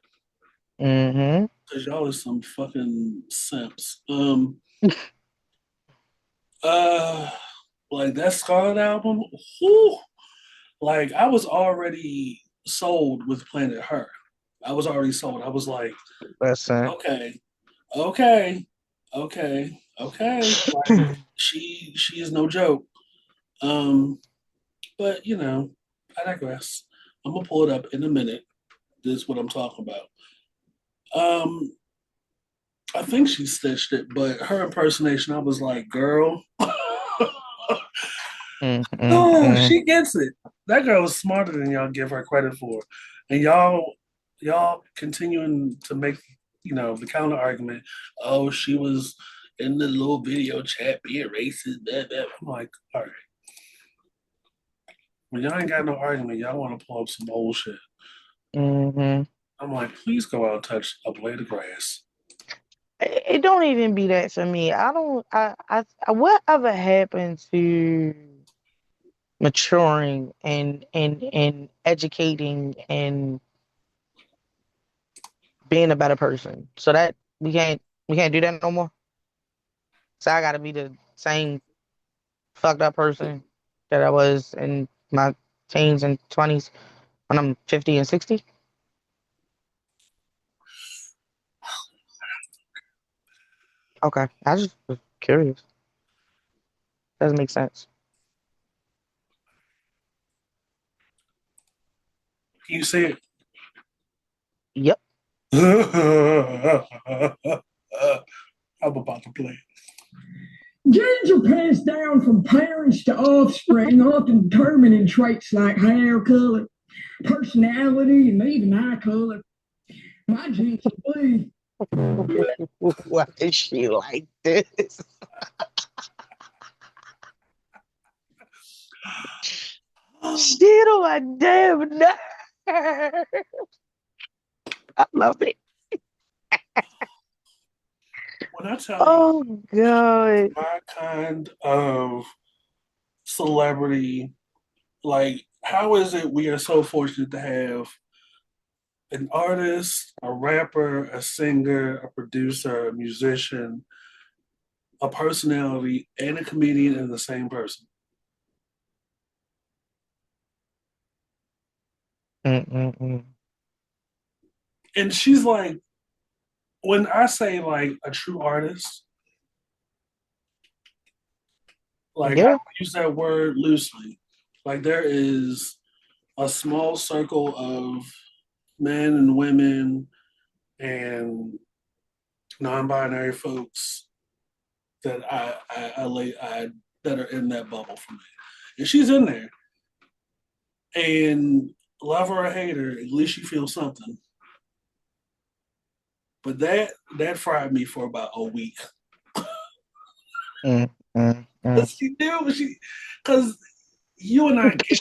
mm-hmm. because y'all are some fucking simps. Uh, like that Scarlet album, whew, like I was already sold with Planet Her. I was already sold. I was like, Listen. okay, okay, okay. Like she is no joke. Um, but I digress. I'm gonna pull it up in a minute. This is what I'm talking about. Um, I think she stitched it, but her impersonation, I was like, girl, oh, Mm-mm-mm. she gets it. That girl is smarter than y'all give her credit for, and y'all continuing to make the counter argument. Oh, she was in the little video chat being racist. Blah, blah. I'm like, all right, when y'all ain't got no argument, y'all want to pull up some old shit. Mm-hmm. I'm like, please go out and touch a blade of grass. It don't even be that for me. I don't. Whatever happened to maturing and educating and being a better person? So that we can't do that no more. So I got to be the same fucked up person that I was in my teens and 20s when I'm 50 and 60. Okay, I just was curious. Doesn't make sense. You see it? Yep. I'm about to play. Genes are passed down from parents to offspring, often determining traits like hair color, personality, and even eye color. My genes are blue. Why is she like this? Shit on my damn nerve. I love it. When I tell you Oh God. my kind of celebrity, like, how is it we are so fortunate to have an artist, a rapper, a singer, a producer, a musician, a personality, and a comedian in the same person? Mm-mm-mm. And she's like, when I say like a true artist, like I Yeah. use that word loosely. Like there is a small circle of men and women and non-binary folks that I that are in that bubble for me, and she's in there. And love her or hate her, at least she feels something. But that fried me for about a week. Mm-mm-mm. Cause cause you and I get,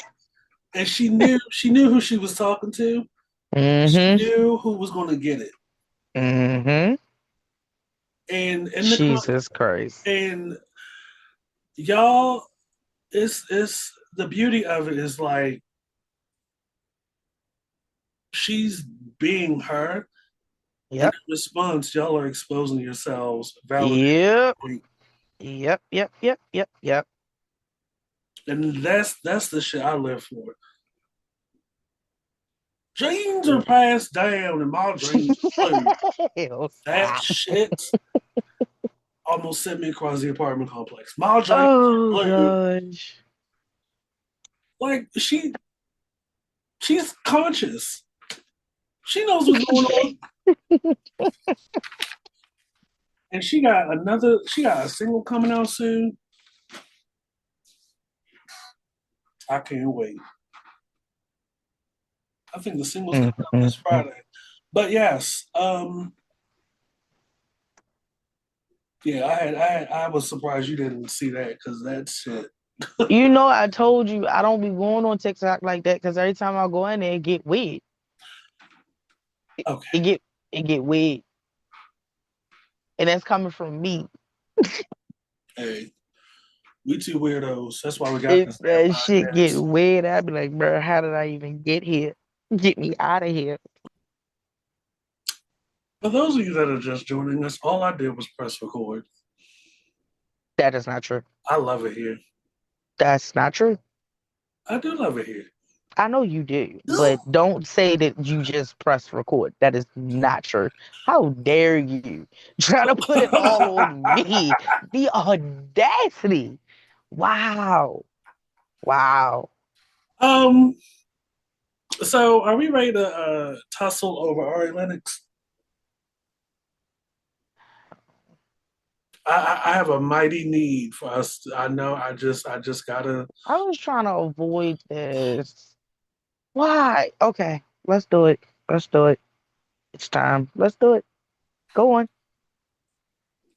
and she knew who she was talking to. She Mm-hmm. knew who was going to get it, Mm-hmm. and Jesus Christ. and y'all, it's the beauty of it is like she's being her, and Yep. in response, y'all are exposing yourselves, Yep. validating, Yep. Yep. Yep. Yep. Yep. and that's the shit I live for. Dreams are passed down, and my dreams are blue. Hell, That stop. shit almost sent me across the apartment complex. My dreams Oh are blue. gosh. Like she's conscious. She knows what's going on, and she got a single coming out soon. I can't wait. I think the single's coming out this Mm-mm-mm. Friday. But yes, yeah, I was surprised you didn't see that because that shit. You know, I told you I don't be going on TikTok like that because every time I go in there, it get weird. Okay, It get it get weird, and that's coming from me. hey, we two weirdos. That's why we got If this damn that shit get podcast. weird, I'd be like, bro, how did I even get here? Get me out of here. For those of you that are just joining us, all I did was press record. That is not true. I love it here. That's not true. I do love it here. I know you do, but don't say that you just press record. That is not true. How dare you try to put it all on me? The audacity. Wow. Wow. um, so are we ready to tussle over Ari Lennox? I have a mighty need for us. I know. I just gotta. I was trying to avoid this. Why? Okay, let's do it. Let's do it. It's time. Let's do it. Go on.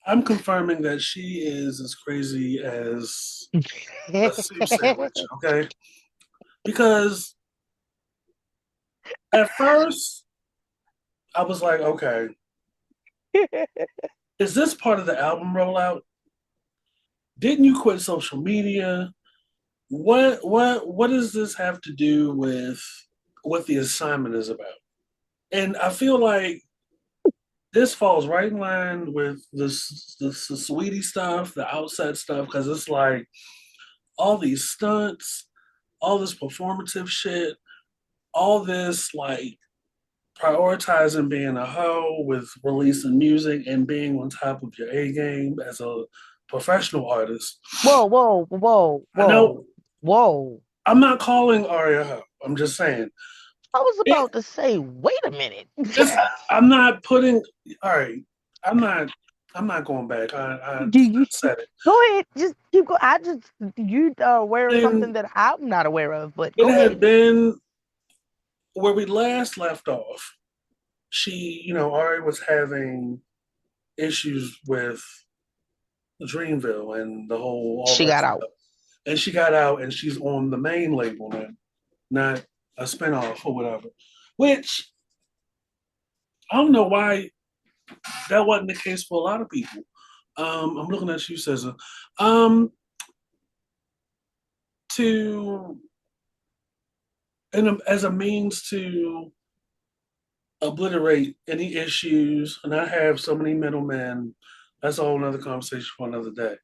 I'm confirming that she is as crazy as a soup sandwich. Okay, because at first I was like, okay, is this part of the album rollout? Didn't you quit social media? What does this have to do with what the assignment is about? And I feel like this falls right in line with the sweetie stuff, the outset stuff, because it's like all these stunts, all this performative shit, all this like prioritizing being a hoe with releasing music and being on top of your A game as a professional artist. Whoa, whoa, whoa, I know whoa, whoa. I'm not calling Aria a hoe. I'm just saying I was it, about to say, wait a minute. it's, I'm not putting. All right, I'm not. I'm not going back. I Do you said it. go ahead? Just keep going. I just you are aware of something And that I'm not aware of, but it go had ahead. been where we last left off. Ari was having issues with Dreamville and the whole all She that got out. stuff. And she got out and she's on the main label now, not a spinoff or whatever. Which I don't know why that wasn't the case for a lot of people. I'm looking at you, Cesar. Um, to as a means to obliterate any issues and not have so many middlemen. That's a whole another conversation for another day.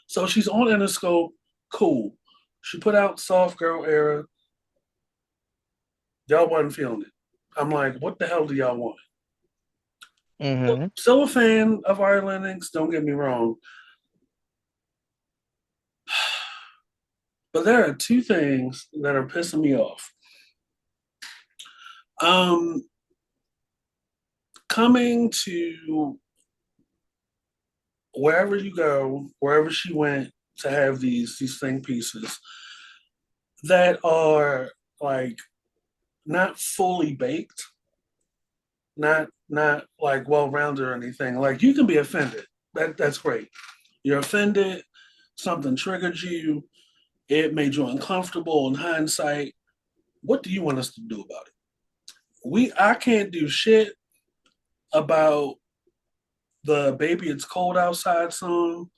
So she's on Interscope, cool. She put out Soft Girl Era. Y'all wasn't feeling it. I'm like, what the hell do y'all want? Mm-hmm. Still a fan of Ireland Linux, don't get me wrong. But there are two things that are pissing me off. Um, Coming to wherever you go, wherever she went to have these think pieces that are like not fully baked, not like well rounded or anything. Like you can be offended. That's great. You're offended, something triggered you, it made you uncomfortable in hindsight. What do you want us to do about it? I can't do shit about the Baby It's Cold Outside song.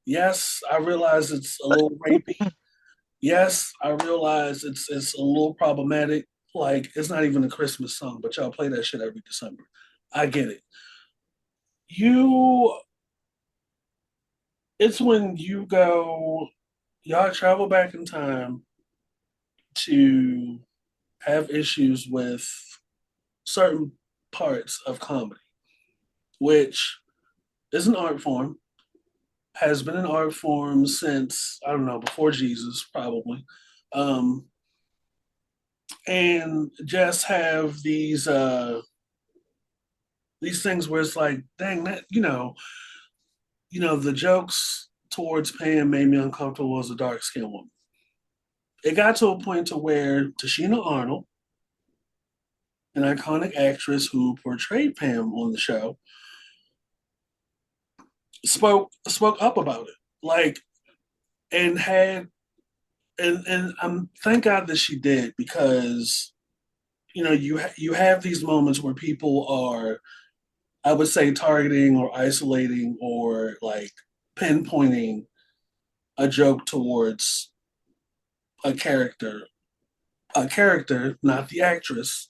Yes, I realize it's a little rapey. Yes, I realize it's a little problematic. Like it's not even a Christmas song, but y'all play that shit every December. I get it. You, it's when you go, y'all travel back in time to have issues with certain parts of comedy, which is an art form, has been an art form since, I don't know, before Jesus, probably. Um, and just have these things where it's like, dang, that the jokes towards Pam made me uncomfortable as a dark skinned woman. It got to a point to where Tashina Arnold, an iconic actress who portrayed Pam on the show, spoke up about it, like, and had and thank God that she did because you have these moments where people are, I would say, targeting or isolating or like pinpointing a joke towards a character, not the actress,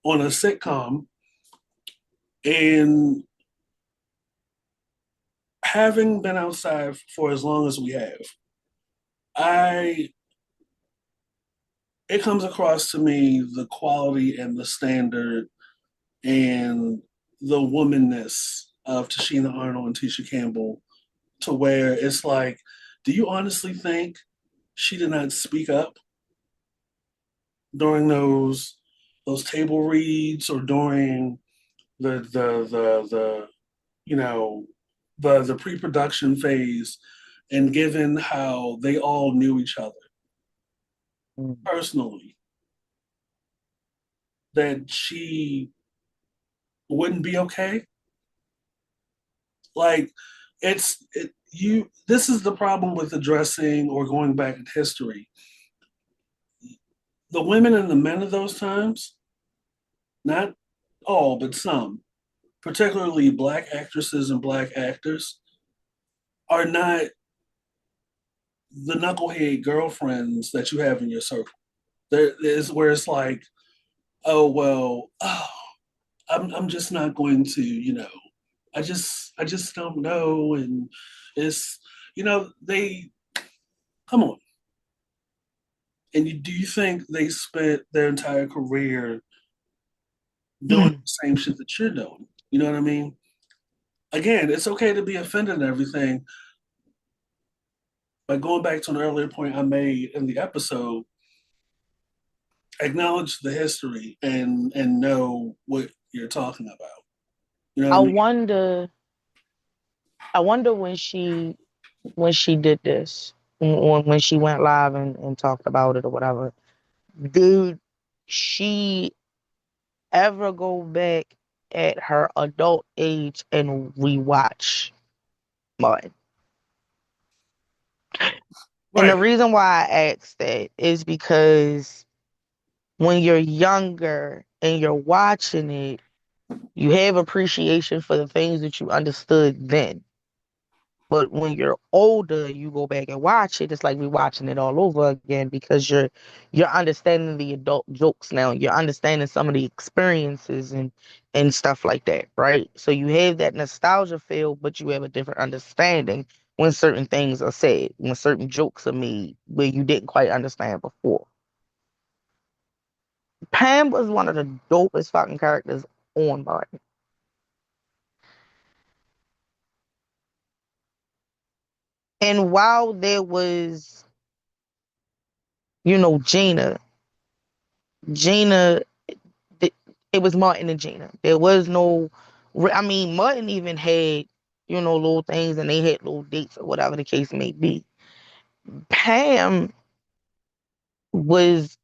on a sitcom, and having been outside for as long as we have, I it comes across to me the quality and the standard and the womanness of Tashina Arnold and Tisha Campbell to where it's like, do you honestly think she did not speak up during those table reads or during the you know the pre-production phase, and given how they all knew each other personally, that she wouldn't be okay. Like you. This is the problem with addressing or going back in history. The women and the men of those times, not all, but some, particularly black actresses and black actors, are not the knucklehead girlfriends that you have in your circle. There is where it's like, oh well, oh, I'm just not going to, I just don't know, and it's they come on. And do you think they spent their entire career doing the same shit that you're doing? You know what I mean? Again, it's okay to be offended and everything. But going back to an earlier point I made in the episode, acknowledge the history and know what you're talking about. You know what I I mean? wonder. I wonder when she did this, when she went live and talked about it or whatever. Did she ever go back at her adult age and rewatch Martin? And the Right. reason why I asked that is because when you're younger and you're watching it, you have appreciation for the things that you understood then. But when you're older, you go back and watch it. It's like rewatching it all over again because you're understanding the adult jokes now. You're understanding some of the experiences and stuff like that, right? So you have that nostalgia feel, but you have a different understanding when certain things are said, when certain jokes are made where you didn't quite understand before. Pam was one of the dopest fucking characters on Barton. And while there was, Gina, it was Martin and Gina. There was no, I mean, Martin even had, little things and they had little dates or whatever the case may be. Pam was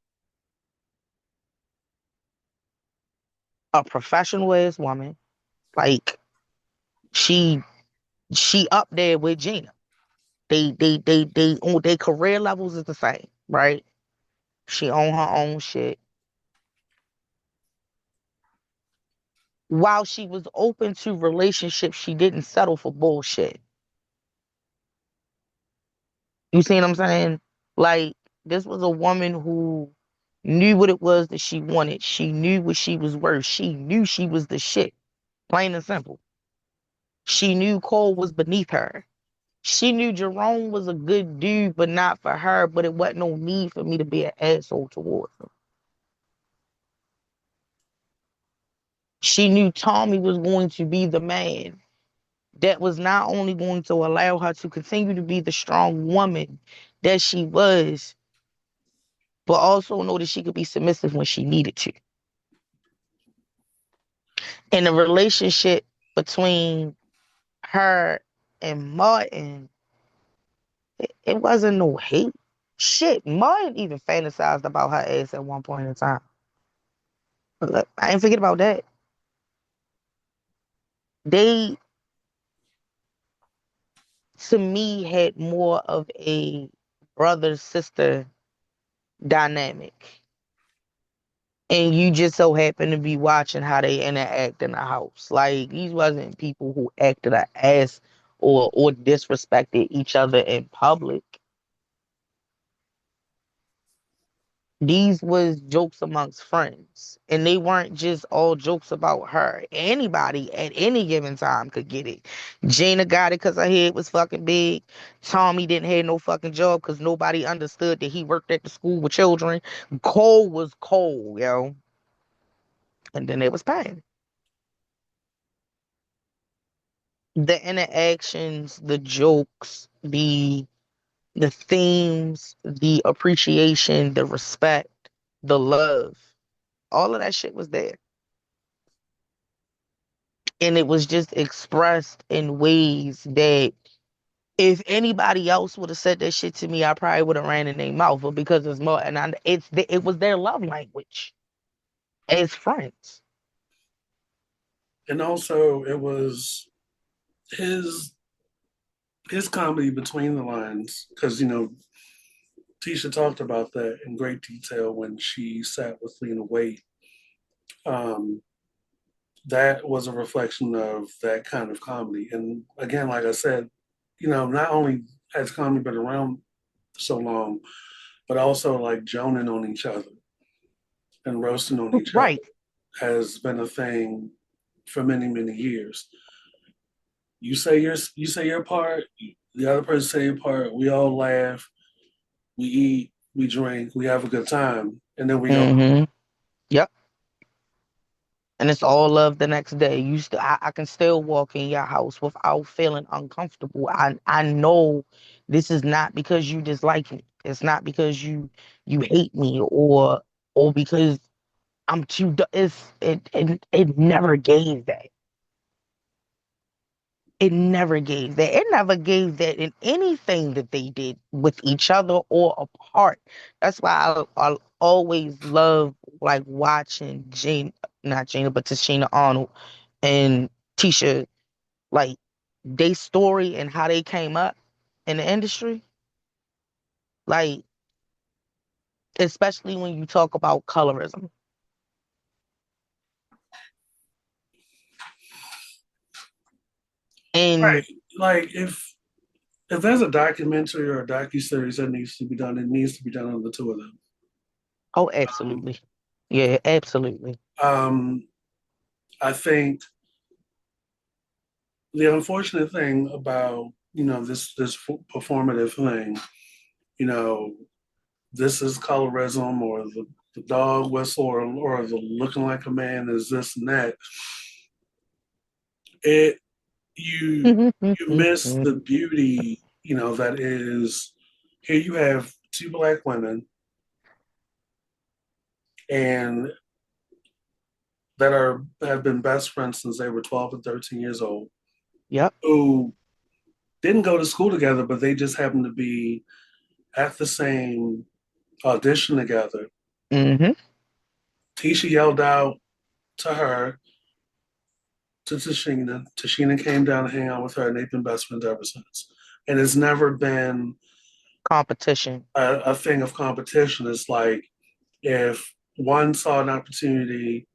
a professional ass woman. Like she, she up there with Gina. On their career levels is the same, right? She own her own shit. While she was open to relationships, she didn't settle for bullshit. You see what I'm saying? Like, this was a woman who knew what it was that she wanted. She knew what she was worth. She knew she was the shit. Plain and simple. She knew Cole was beneath her. She knew Jerome was a good dude, but not for her. But it wasn't no need for me to be an asshole towards him. She knew Tommy was going to be the man that was not only going to allow her to continue to be the strong woman that she was, but also know that she could be submissive when she needed to. And the relationship between her and Martin, it wasn't no hate. Shit, Martin even fantasized about her ass at one point in time. But look, I ain't forget about that. They, to me, had more of a brother sister dynamic. And you just so happen to be watching how they interact in the house. Like, these wasn't people who acted an ass or disrespected each other in public. These was jokes amongst friends. And they weren't just all jokes about her. Anybody at any given time could get it. Gina got it because her head was fucking big. Tommy didn't have no fucking job because nobody understood that he worked at the school with children. Cole was Cole, yo. And then there was Pain. The interactions, the jokes, the themes, the appreciation, the respect, the love, all of that shit was there. And it was just expressed in ways that if anybody else would have said that shit to me, I probably would have ran in their mouth. But because it's more, and it was their love language as friends. And also, it was his his comedy between the lines, because Tisha talked about that in great detail when she sat with Lena Waithe. Um, that was a reflection of that kind of comedy. And again, like I said, not only has comedy been around so long, but also like joning on each other and roasting on each other Right. has been a thing for many, many years. You say your part, the other person say your part, we all laugh, we eat, we drink, we have a good time, and then we go. Mm-hmm. Yep. And it's all love the next day. I can still walk in your house without feeling uncomfortable. I know this is not because you dislike me. It's not because you hate me or because I'm it never gave that. It never gave that. It never gave that in anything that they did with each other or apart. That's why I always love like watching not Gina, but Tashina Arnold and Tisha, like they story and how they came up in the industry. Like, especially when you talk about colorism. Right. And Like if there's a documentary or a docuseries that needs to be done, it needs to be done on the two of them. oh, Um, absolutely. Yeah, absolutely. um, I think the unfortunate thing about this performative thing, you know, this is colorism or the dog whistle or the looking like a man is this and that. It you miss the beauty, that is here. You have two black women and that have been best friends since they were 12 and 13 years old, Yep. who didn't go to school together, but they just happened to be at the same audition together. Mm-hmm. Tisha yelled out to her, to Tashina. Tashina came down to hang out with her, and they've been best friends ever since. And it's never been Competition. a thing of competition. It's like if one saw an opportunity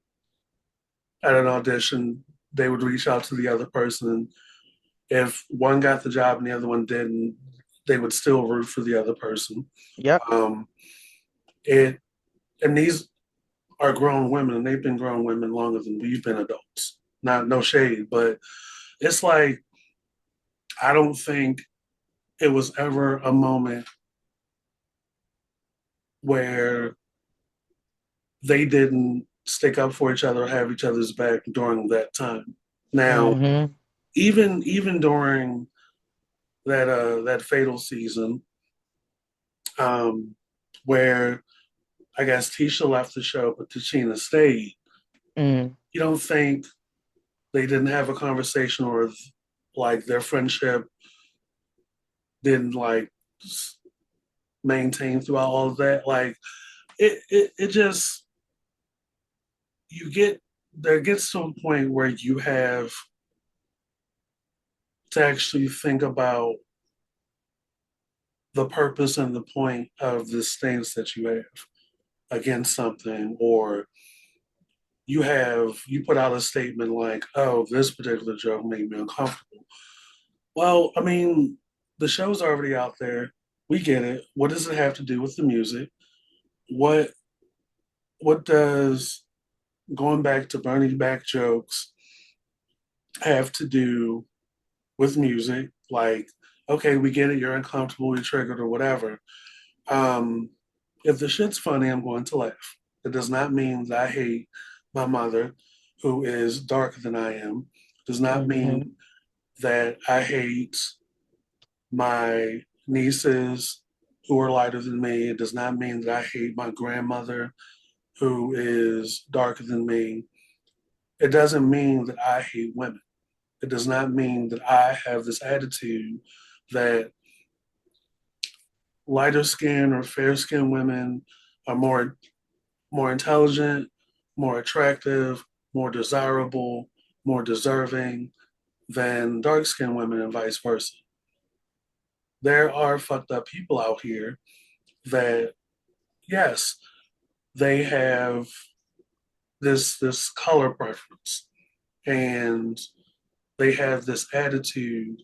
at an audition, they would reach out to the other person. If one got the job and the other one didn't, they would still root for the other person. Yep. Um, it and these are grown women, and they've been grown women longer than we've been adults. Not no shade, but it's like I don't think it was ever a moment where they didn't stick up for each other or have each other's back during that time. Now, Mm-hmm. even during that fatal season, um, where I guess Tisha left the show, but Tachina stayed. Mm. You don't think they didn't have a conversation or like their friendship didn't like maintain throughout all of that? Like it just you get there gets to a point where you have to actually think about the purpose and the point of the stance that you have against something, or you put out a statement like, oh, this particular joke made me uncomfortable. Well, I mean, the show's already out there. We get it. What does it have to do with the music? What what does going back to Bernie back jokes have to do with music? Like, okay, we get it, you're uncomfortable, you're triggered or whatever. Um, if the shit's funny, I'm going to laugh. It does not mean that I hate my mother, who is darker than I am. It does not Mm-hmm. mean that I hate my nieces who are lighter than me. It does not mean that I hate my grandmother who is darker than me. it doesn't mean that I hate women. It does not mean that I have this attitude that lighter skin or fair skinned women are more intelligent, more attractive, more desirable, more deserving than dark skinned women and vice versa. There are fucked up people out here that, yes, they have this color preference and they have this attitude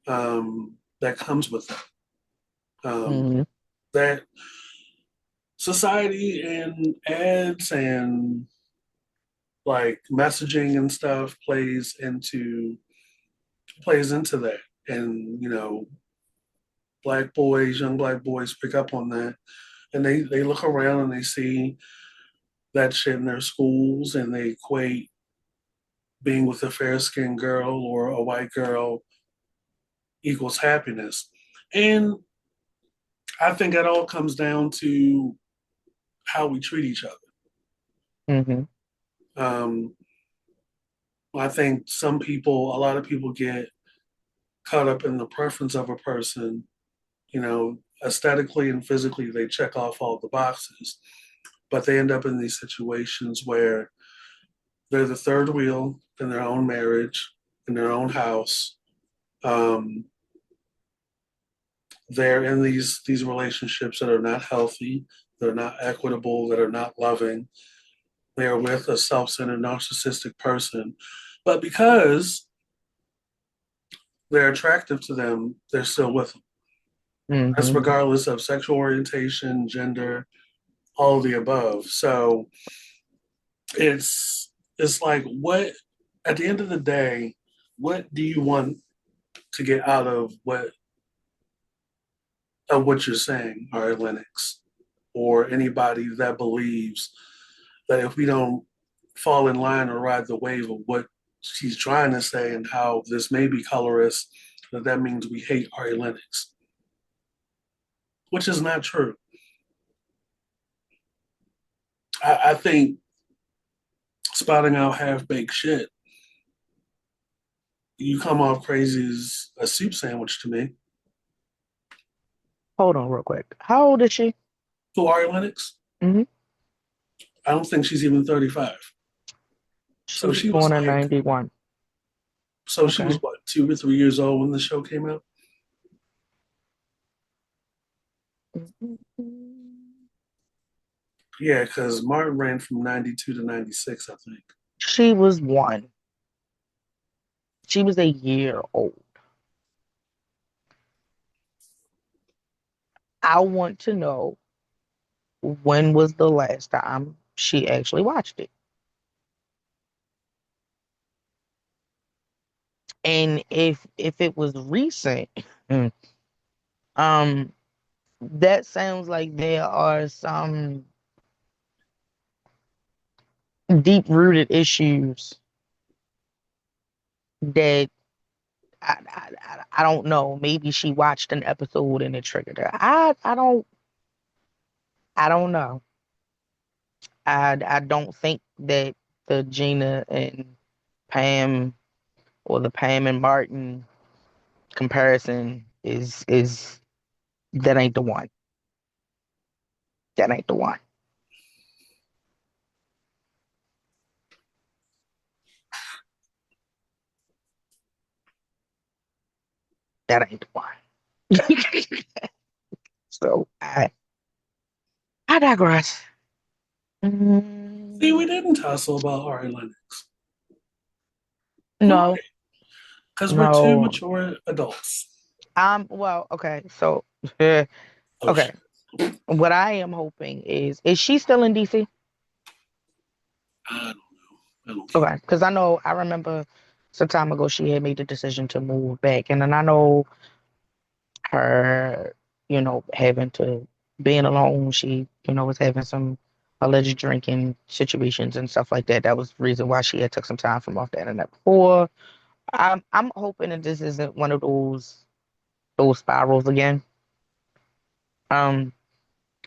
that comes with it. Mhm. That society and ads and like messaging and stuff plays into that. And young black boys pick up on that, and they look around and they see that shit in their schools, and they equate being with a fair skinned girl or a white girl equals happiness. And I think it all comes down to how we treat each other. Mhm. Um, I think a lot of people get caught up in the preference of a person, aesthetically and physically, they check off all the boxes, but they end up in these situations where they're the third wheel in their own marriage, in their own house. Um, they're in these relationships that are not healthy, that are not equitable, that are not loving. They are with a self-centered, narcissistic person, but because they're attractive to them, they're still with them. That's Mhm. regardless of sexual orientation, gender, all of the above. So it's like, what at the end of the day, what do you want to get out of what you're saying, Ari Lennox, or anybody that believes that if we don't fall in line or ride the wave of what she's trying to say and how this may be colorist, that means we hate Ari Lennox, which is not true. I think spouting out half baked shit, you come off crazy as a soup sandwich to me. Hold on real quick. How old is she? Who Ari Lennox? Mhm. I don't think she's even 35. She So was she was born in like, 91. so she was Okay. what, 2 or 3 years old when the show came out? Yeah, because Martin ran from 92 to 96, I think. She was one. She was a year old. I want to know when was the last time she actually watched it. And if it was recent, um, that sounds like there are some deep rooted issues that I don't know. Maybe she watched an episode and it triggered her. I don't know. I don't think that the Gina and Pam or the Pam and Martin comparison is that ain't the one. That ain't the one. That ain't the one. So I digress. See, we Mm, didn't tussle about Ari Lennox. Why? no, Because we're two no. mature adults. Well, okay. So Oh, okay. shit. What I am hoping is she still in DC? I don't know. I don't care. Okay, because I remember some time ago she had made the decision to move back, and then I know her, having to being alone. She, was having some alleged drinking situations and stuff like that. That was the reason why she had took some time from off the internet before. I'm hoping that this isn't one of those spirals again. Um,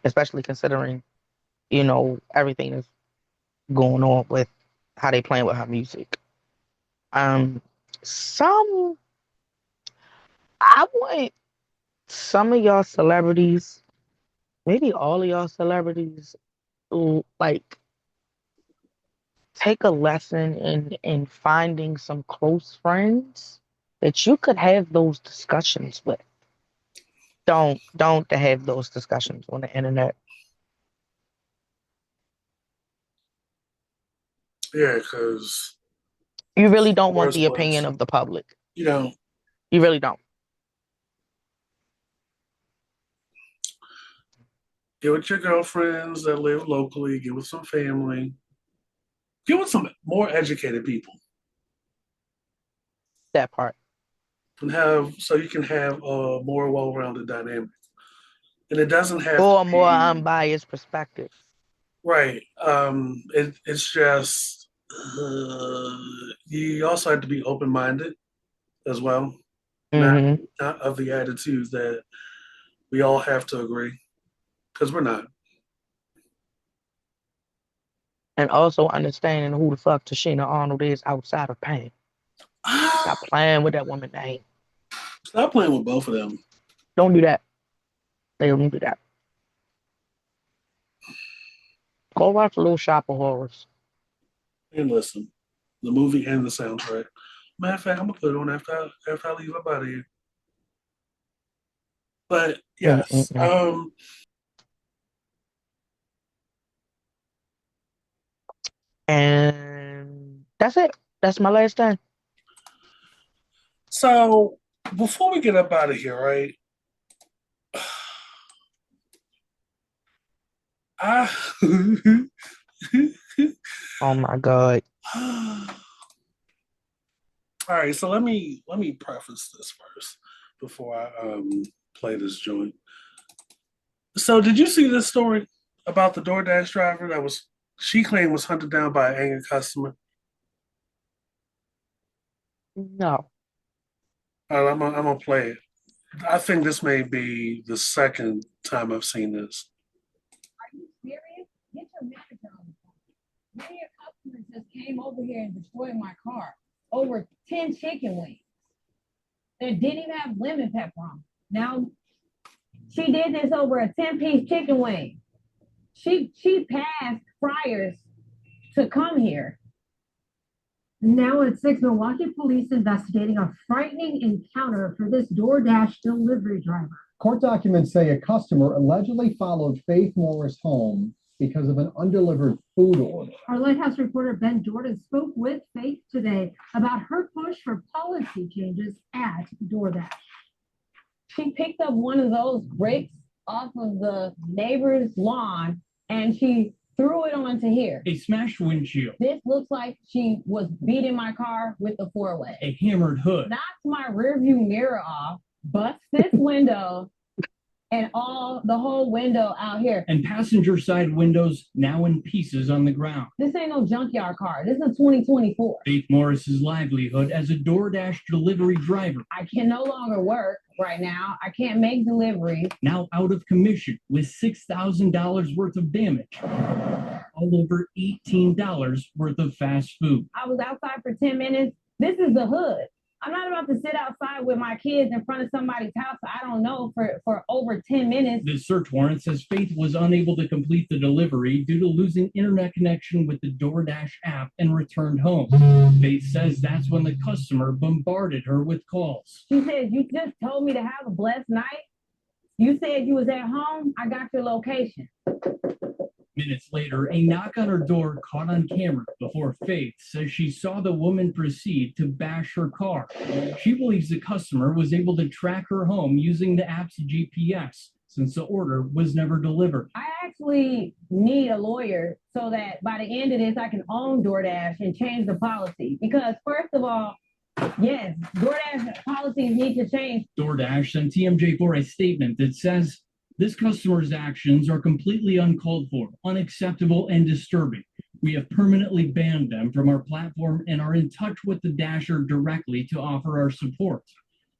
Especially considering everything that's going on with how they playing with her music. Some I want some of y'all celebrities, maybe all of y'all celebrities, like take a lesson in finding some close friends that you could have those discussions with. Don't have those discussions on the internet. Yeah, because You really don't want worst the opinion place. of the public. You know, You really don't. get with your girlfriends that live locally, get with some family, get with some more educated people, That part. and have so you can have a more well-rounded dynamic. And it doesn't have to Or a more be unbiased perspective. right. It's just you also have to be open-minded as well, not Hmm. not of the attitudes that we all have to agree because we're not. And also understanding who the fuck Tashina Arnold is outside of pain. Stop playing with that woman name. Stop playing with both of them. Don't do that. They don't do that. Go watch Little Shop of Horrors. And listen, the movie and the soundtrack. Matter of fact, I'm gonna put it on after I leave up out of here. But yes, Mm-mm-mm. And that's it. That's my last thing. So before we get up out of here, right? I Oh my God. all right, so let me preface this first before I play this joint. So did you see this story about the DoorDash driver that was she claimed was hunted down by an angry customer? No. All right, I'm gonna play it. I think this may be the second time I've seen this. Are you serious? Get your manager on the phone. Many customers just came over here and destroyed my car. Over 10 chicken wings. They didn't even have lemon pepper on. Now, she did this over a 10-piece chicken wing. She passed fryers to come here. Now at 6, Milwaukee police investigating a frightening encounter for this DoorDash delivery driver. Court documents say a customer allegedly followed Faith Morris home because of an undelivered food order. Our Lighthouse reporter Ben Jordan spoke with Faith today about her push for policy changes at DoorDash. She picked up one of those bricks off of the neighbor's lawn and she threw it onto here. A smashed windshield, This looks like she was beating my car with a 4-way. a hammered hood, Knocked my rearview mirror off, bust this window, and the whole window out here. and passenger side windows now in pieces on the ground. This ain't no junkyard car. This is 2024. Faith Morris's livelihood as a DoorDash delivery driver, I can no longer work right now. I can't make deliveries. now out of commission with $6,000 worth of damage. All over $18 worth of fast food. I was outside for 10 minutes. This is the hood. I'm not about to sit outside with my kids in front of somebody's house I don't know for over 10 minutes. The search warrant says Faith was unable to complete the delivery due to losing internet connection with the DoorDash app and returned home. Faith says that's when the customer bombarded her with calls. She said, you just told me to have a blessed night. You said you was at home. I got your location. Minutes later, a knock on her door caught on camera before Faith says she saw the woman proceed to bash her car. She believes the customer was able to track her home using the app's GPS since the order was never delivered. I actually need a lawyer so that by the end of this, I can own DoorDash and change the policy. Because first of all, yes, DoorDash policies need to change. DoorDash sent TMJ4 a statement that says this customer's actions are completely uncalled for, unacceptable, and disturbing. We have permanently banned them from our platform and are in touch with the Dasher directly to offer our support.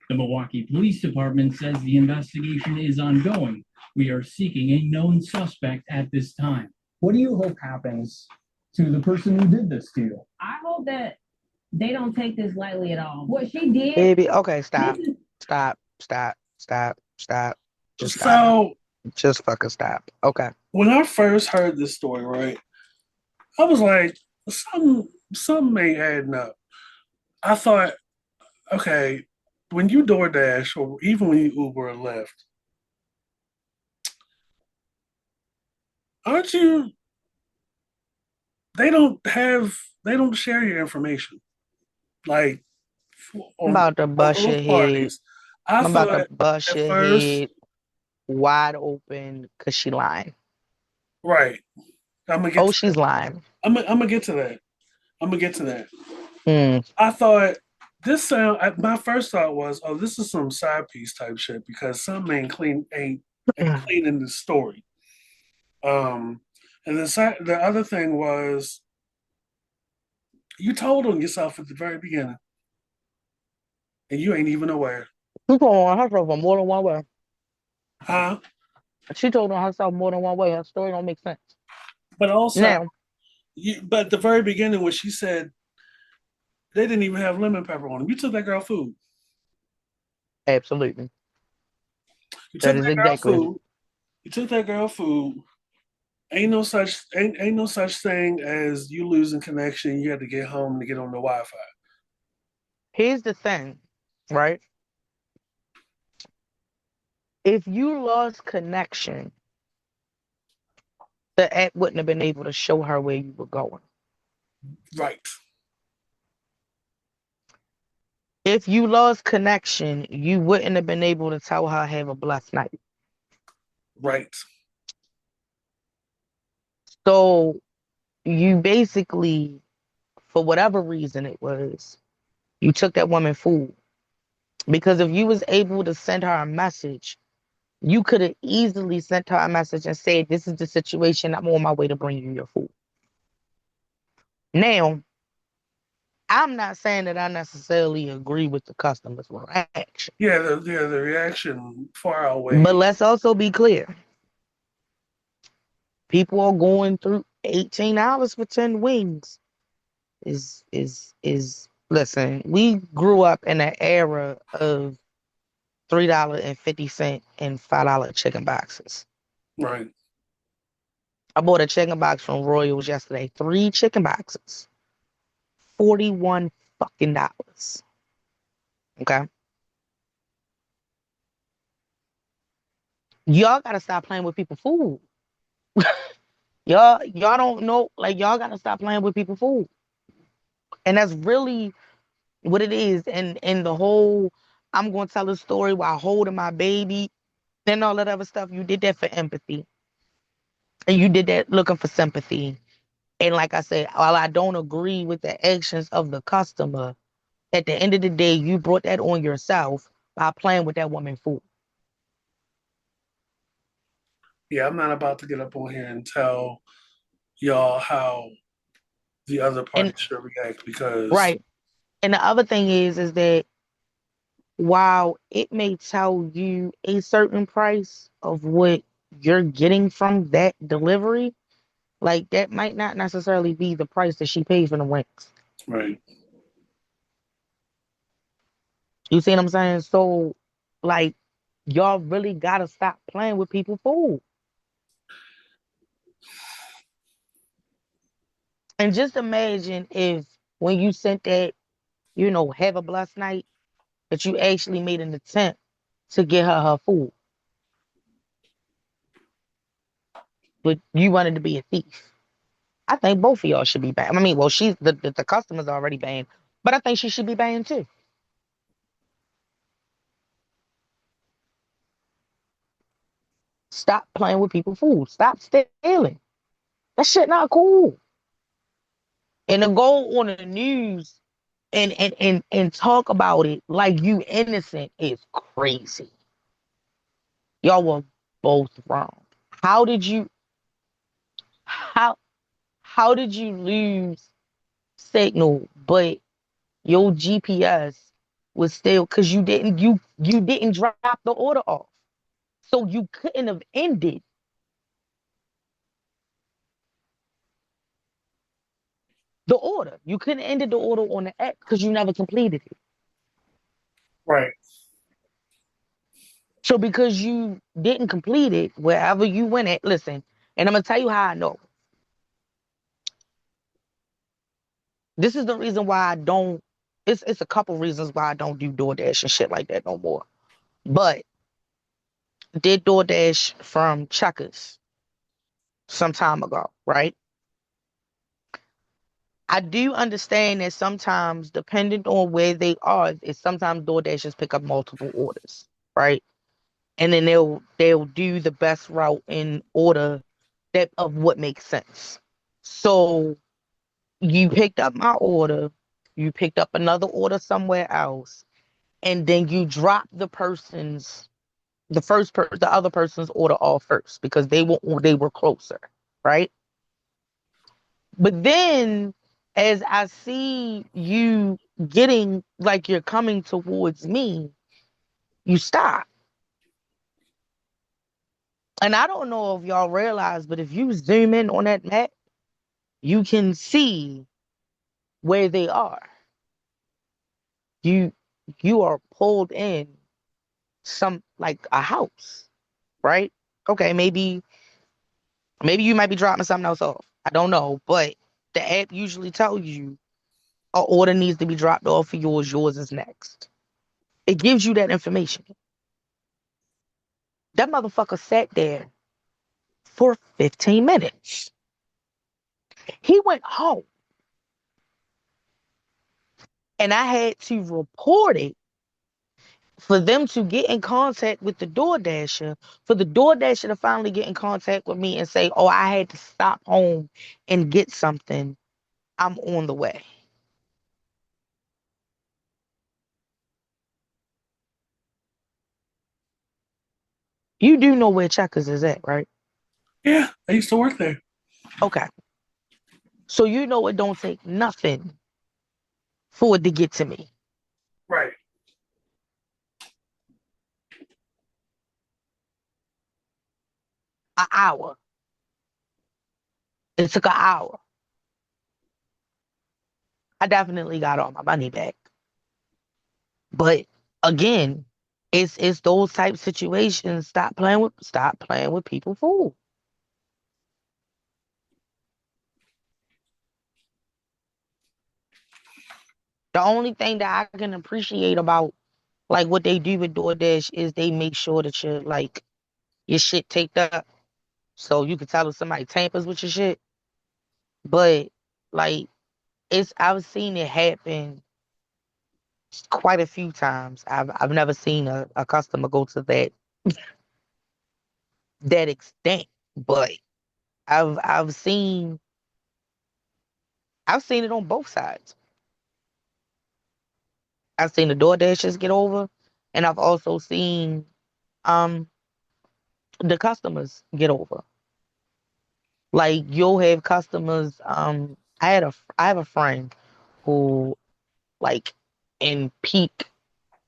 The Milwaukee Police Department says the investigation is ongoing. We are seeking a known suspect at this time. What do you hope happens to the person who did this to you. I hope that they don't take this lightly at all. What she did, Baby, okay, stop. Stop. Stop. Stop. Stop. Just stop. So Just fucking stop. Okay. when I first heard this story, right, I was like, something ain't adding up. I thought, okay, when you DoorDash or even when you Uber or Lyft, aren't you? They don't share your information. Like I'm on, about to on bust your both head. parties. I I'm about thought to bust at your first, head wide open because she lying. right. I'm gonna get Oh, to she's that. lying. I'm gonna get to that. I'm gonna get to that. Hmm. I thought my first thought was, oh, this is some side piece type shit because something ain't clean in this story. And the other thing was you told on yourself at the very beginning, and you ain't even aware, She told on herself in more than one way. huh? She told on herself more than one way. Her story don't make sense. But also, Now, but at the very beginning when she said they didn't even have lemon pepper on them, you took that girl food. absolutely. You That took is that girl exactly. food. You took that girl food. Ain't no such thing as you losing connection. You had to get home to get on the Wi-Fi. Here's the thing, right? If you lost connection, the app wouldn't have been able to show her where you were going. Right. If you lost connection, you wouldn't have been able to tell her have a blessed night. Right. So you basically, for whatever reason it was, you took that woman food. Because if you was able to send her a message, you could have easily sent her a message and said, this is the situation. I'm on my way to bring you your food. Now, I'm not saying that I necessarily agree with the customer's reaction. Yeah, the reaction far But outweighed. let's also be clear. People are going through $18 for 10 wings. Is listen, we grew up in an era of $3.50 and $5 chicken boxes. Right. I bought a chicken box from Royals yesterday. 3 chicken boxes. 41 fucking dollars. Okay. Y'all gotta stop playing with people's food. Y'all don't know, like y'all gotta stop playing with people's food. And that's really what it is. And the whole I'm gonna tell a story while holding my baby and all that other stuff. You did that for empathy. And you did that looking for sympathy. And like I said, while I don't agree with the actions of the customer, at the end of the day, you brought that on yourself by playing with that woman's food. Yeah, I'm not about to get up on here and tell y'all how the other party And should react because right. And the other thing is that while it may tell you a certain price of what you're getting from that delivery, like that might not necessarily be the price that she paid for the wings. right. You see what I'm saying? So, like, y'all really gotta stop playing with people's food. And just imagine if when you sent that, have a blessed night, that you actually made an attempt to get her food, but you wanted to be a thief. I think both of y'all should be banned. I mean, well, she's the customer's already banned, but I think she should be banned too. Stop playing with people's food. Stop stealing. That shit not cool. And to go on the news and talk about it like you innocent is crazy. Y'all were both wrong. How did you how how did you lose signal but your GPS was still because you didn't drop the order off. So you couldn't have ended. the order. You couldn't end the order on the app because you never completed it. Right. So because you didn't complete it, wherever you went at, listen, and I'm gonna tell you how I know. This is the reason why I don't. It's a couple reasons why I don't do DoorDash and shit like that no more. But did DoorDash from Checkers some time ago, right? I do understand that sometimes, depending on where they are, is sometimes DoorDashers pick up multiple orders, right? And then they'll do the best route in order that of what makes sense. So you picked up my order, you picked up another order somewhere else, and then you drop the other person's order off first because they were closer, right? But then as I see you getting like you're coming towards me, you stop. And I don't know if y'all realize, but if you zoom in on that map, you can see where they are. You you are pulled in some like a house, right? Okay, maybe you might be dropping something else off. I don't know, but the app usually tells you a order needs to be dropped off for yours. Yours is next. It gives you that information. That motherfucker sat there for 15 minutes. He went home and I had to report it for them to get in contact with the DoorDasher, for the DoorDasher to finally get in contact with me and say, oh, I had to stop home and get something. I'm on the way. You do know where Checkers is at, right? Yeah, I used to work there. Okay. So you know it don't take nothing for it to get to me. Right. An hour. It took an hour. I definitely got all my money back. But again, it's those type situations. Stop playing with people food. The only thing that I can appreciate about like what they do with DoorDash is they make sure that your shit taped up. So you can tell if somebody tampers with your shit. But like I've seen it happen quite a few times. I've never seen a customer go to that extent. But I've I've seen I've seen it on both sides. I've seen the DoorDashers get over, and I've also seen um the customers get over. Like you'll have customers. I have a friend who like in peak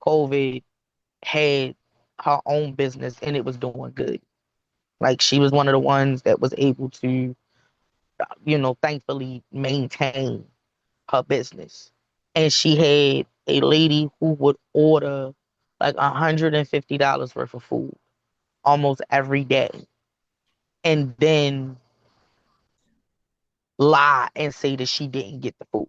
COVID had her own business and it was doing good. Like she was one of the ones that was able to, thankfully maintain her business. And she had a lady who would order like $150 worth of food almost every day and then lie and say that she didn't get the food.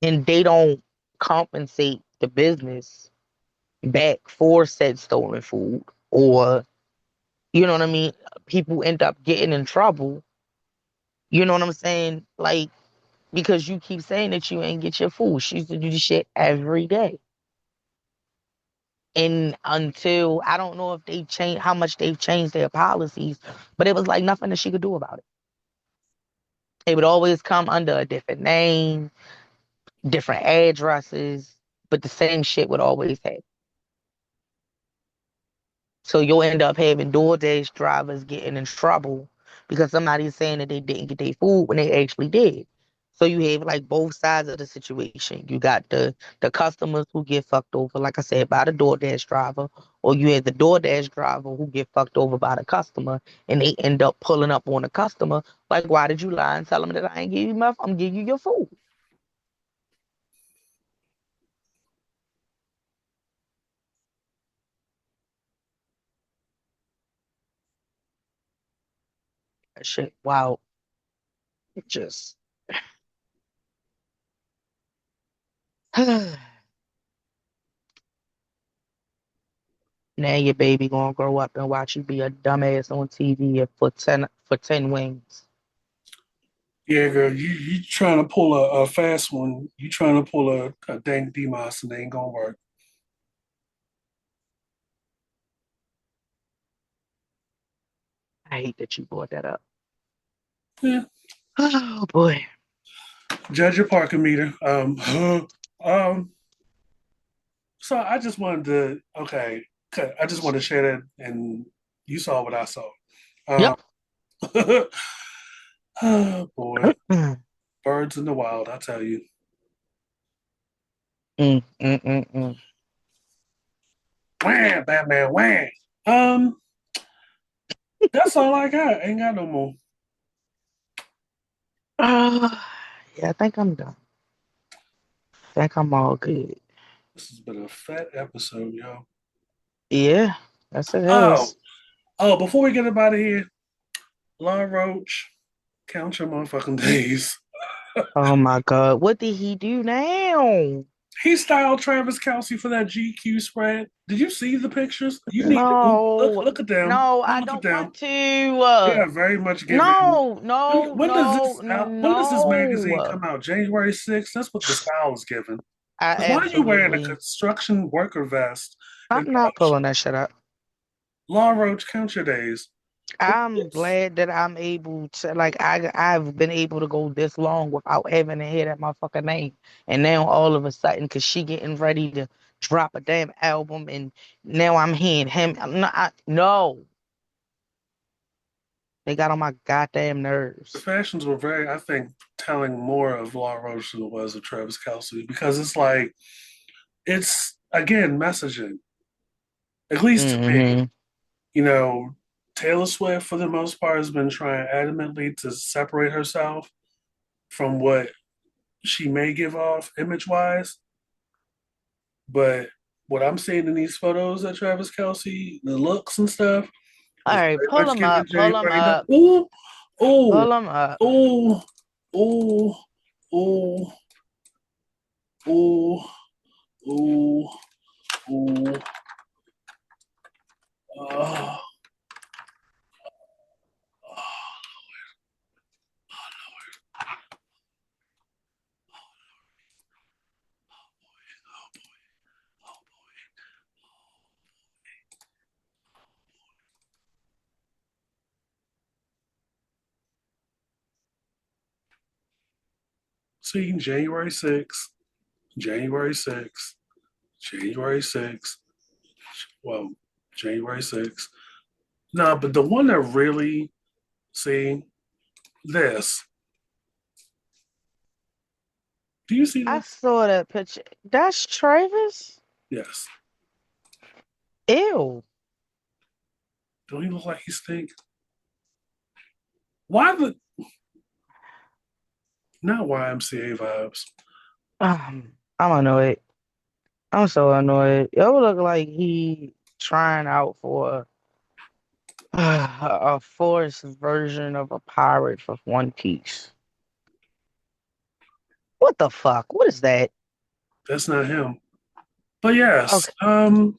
And they don't compensate the business back for said stolen food, or you know what I mean, people end up getting in trouble, you know what I'm saying, like because you keep saying that you ain't get your food. She used to do this shit every day. And until I don't know if they've changed how much they've changed their policies, but it was like nothing that she could do about it. It would always come under a different name, different addresses, but the same shit would always happen. So you'll end up having DoorDash drivers getting in trouble because somebody's saying that they didn't get their food when they actually did. So you have like both sides of the situation. You got the customers who get fucked over, like I said, by the DoorDash driver, or you have the DoorDash driver who get fucked over by the customer, and they end up pulling up on the customer. Like, why did you lie and tell them that I ain't give you my? I'm giving you your food. That shit, wow. It just. Now your baby gonna grow up and watch you be a dumbass on TV for ten wings. Yeah, girl, you trying to pull a fast one. You trying to pull a dang DMOS and it ain't gonna work. I hate that you brought that up. Yeah. Oh boy. Judge your parking meter. Um, so I just wanted to, okay, I just wanted to share that, and you saw what I saw. Um, Yep. oh boy, Mm, birds in the wild, I tell you. mm, mm, mm, mm. Wham, Batman, wham. Um, that's all I got. Ain't got no more. Uh, yeah, I think I'm done. I think I'm all good. This has been a fat episode, yo. Yeah, yes it Oh, is. before we get up out of here, Law Roach, count your motherfucking days. Oh my God, what did he do now? He styled Travis Kelsey for that GQ spread. Did you see the pictures? You need to No, look at them. no, Go I look at don't them. want to. They are very much giving. No, no, When does no, this out? When does this magazine no. come out? January 6th? That's what the style is given. I Because why are you wearing a absolutely. construction worker vest I'm and not pulling that shit up. Law Roach, count your days? I'm glad that I'm able to like I've been able to go this long without having to hear that motherfucker name. And now all of a sudden, cause she getting ready to drop a damn album, and now I'm hearing him. I'm not. No, they got on my goddamn The nerves. fashions were very, I think, telling more of Law Roach than it was of Travis Kelsey because it's like, it's again messaging, at least to me. Hmm. You know, Taylor Swift, for the most part, has been trying adamantly to separate herself from what she may give off image wise. But what I'm seeing in these photos of Travis Kelsey, the looks and stuff, All is right, very pull much them giving up, pull them January. up, Ooh, ooh, pull them up. ooh, ooh, ooh, ooh, ooh, ooh. Oh, see, January 6th, January 6th, January 6th. Well, January 6th. No, but the one that really, see, this. Do you see I this? saw that picture. That's Travis. Yes. Ew. Don't he look like he stink? Why the not YMCA vibes? I'm annoyed. I'm so annoyed. It would look like he trying out for a forced version of a pirate for One Piece. What the fuck? What is that? That's not him. But yes, Okay.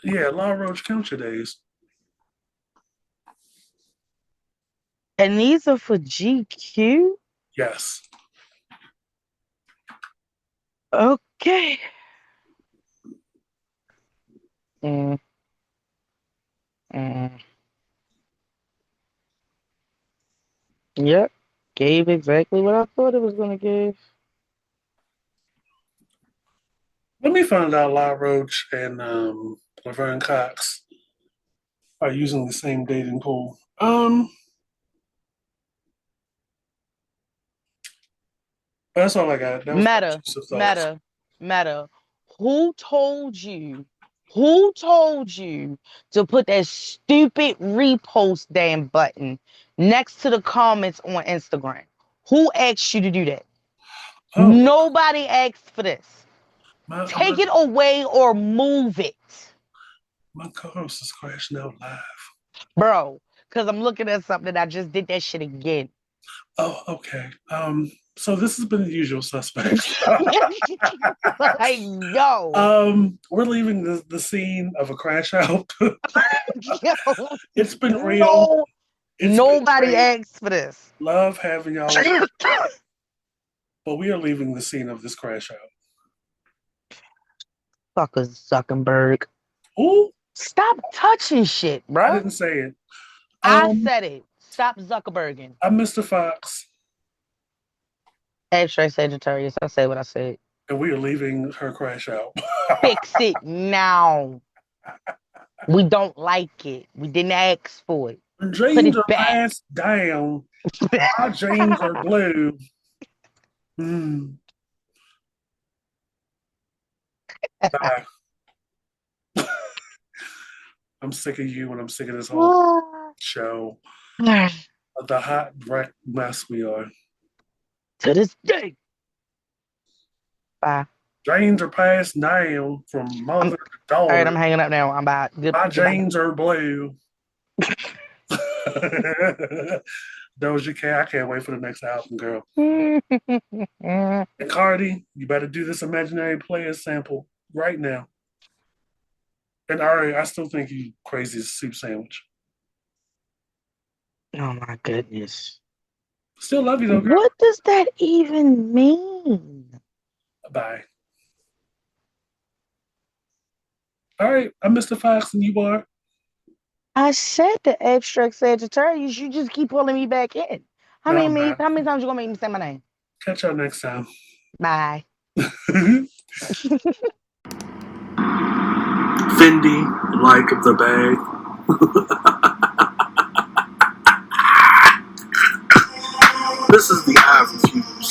yeah, Law Roach Counter Days. And these are for GQ? Yes. Okay. Mm, mm. Yep. Gave exactly what I thought it was gonna give. Let me find out Law Roach and Laverne Cox are using the same dating pool. That's all I got. That was my Meta, juice of thoughts. Meta. Who told you? Who told you to put that stupid repost damn button next to the comments on Instagram? Who asked you to do that? Oh, Nobody asked for this. Take my it away or move it, co-host is crashing out live. bro. Because I'm looking at something. I just did that shit again. Oh, okay. So this has been the usual suspects. Like, yo. We're leaving the scene of a crash out. Yo, It's been real. no, It's nobody been great. asked for this. Love having y'all. But we are leaving the scene of this crash out. Fucker Zuckerberg. Who? Stop touching shit, bro. I didn't say it. I said it. Stop Zuckerberging. I'm Mr. Fox. Abstract Sagittarius. I said what I said. And we are leaving her crash out. Fix it now. We don't like it. We didn't ask for it. Dreams are passed down. My dreams are blue. Bye. I'm sick of you and I'm sick of this whole show. The hot wreck mess we are. To this day. Bye. Dreams are passed down from mother to daughter. All right, I'm hanging up now. I'm bye. My jeans are blue. Doja Cat, I can't wait for the next album, girl. And Cardi, you better do this imaginary player sample right now. And Ari, I still think you crazy as a soup sandwich. Oh my goodness. Still love you though, girl. What does that even mean? Bye. All right, I'm Mr. Fox and you are? I said the abstract Sagittarius. You just keep pulling me back in. How many times you gonna make me say my name? Catch y'all next time. Bye. Fendi, like the bag. This is the I Refuse.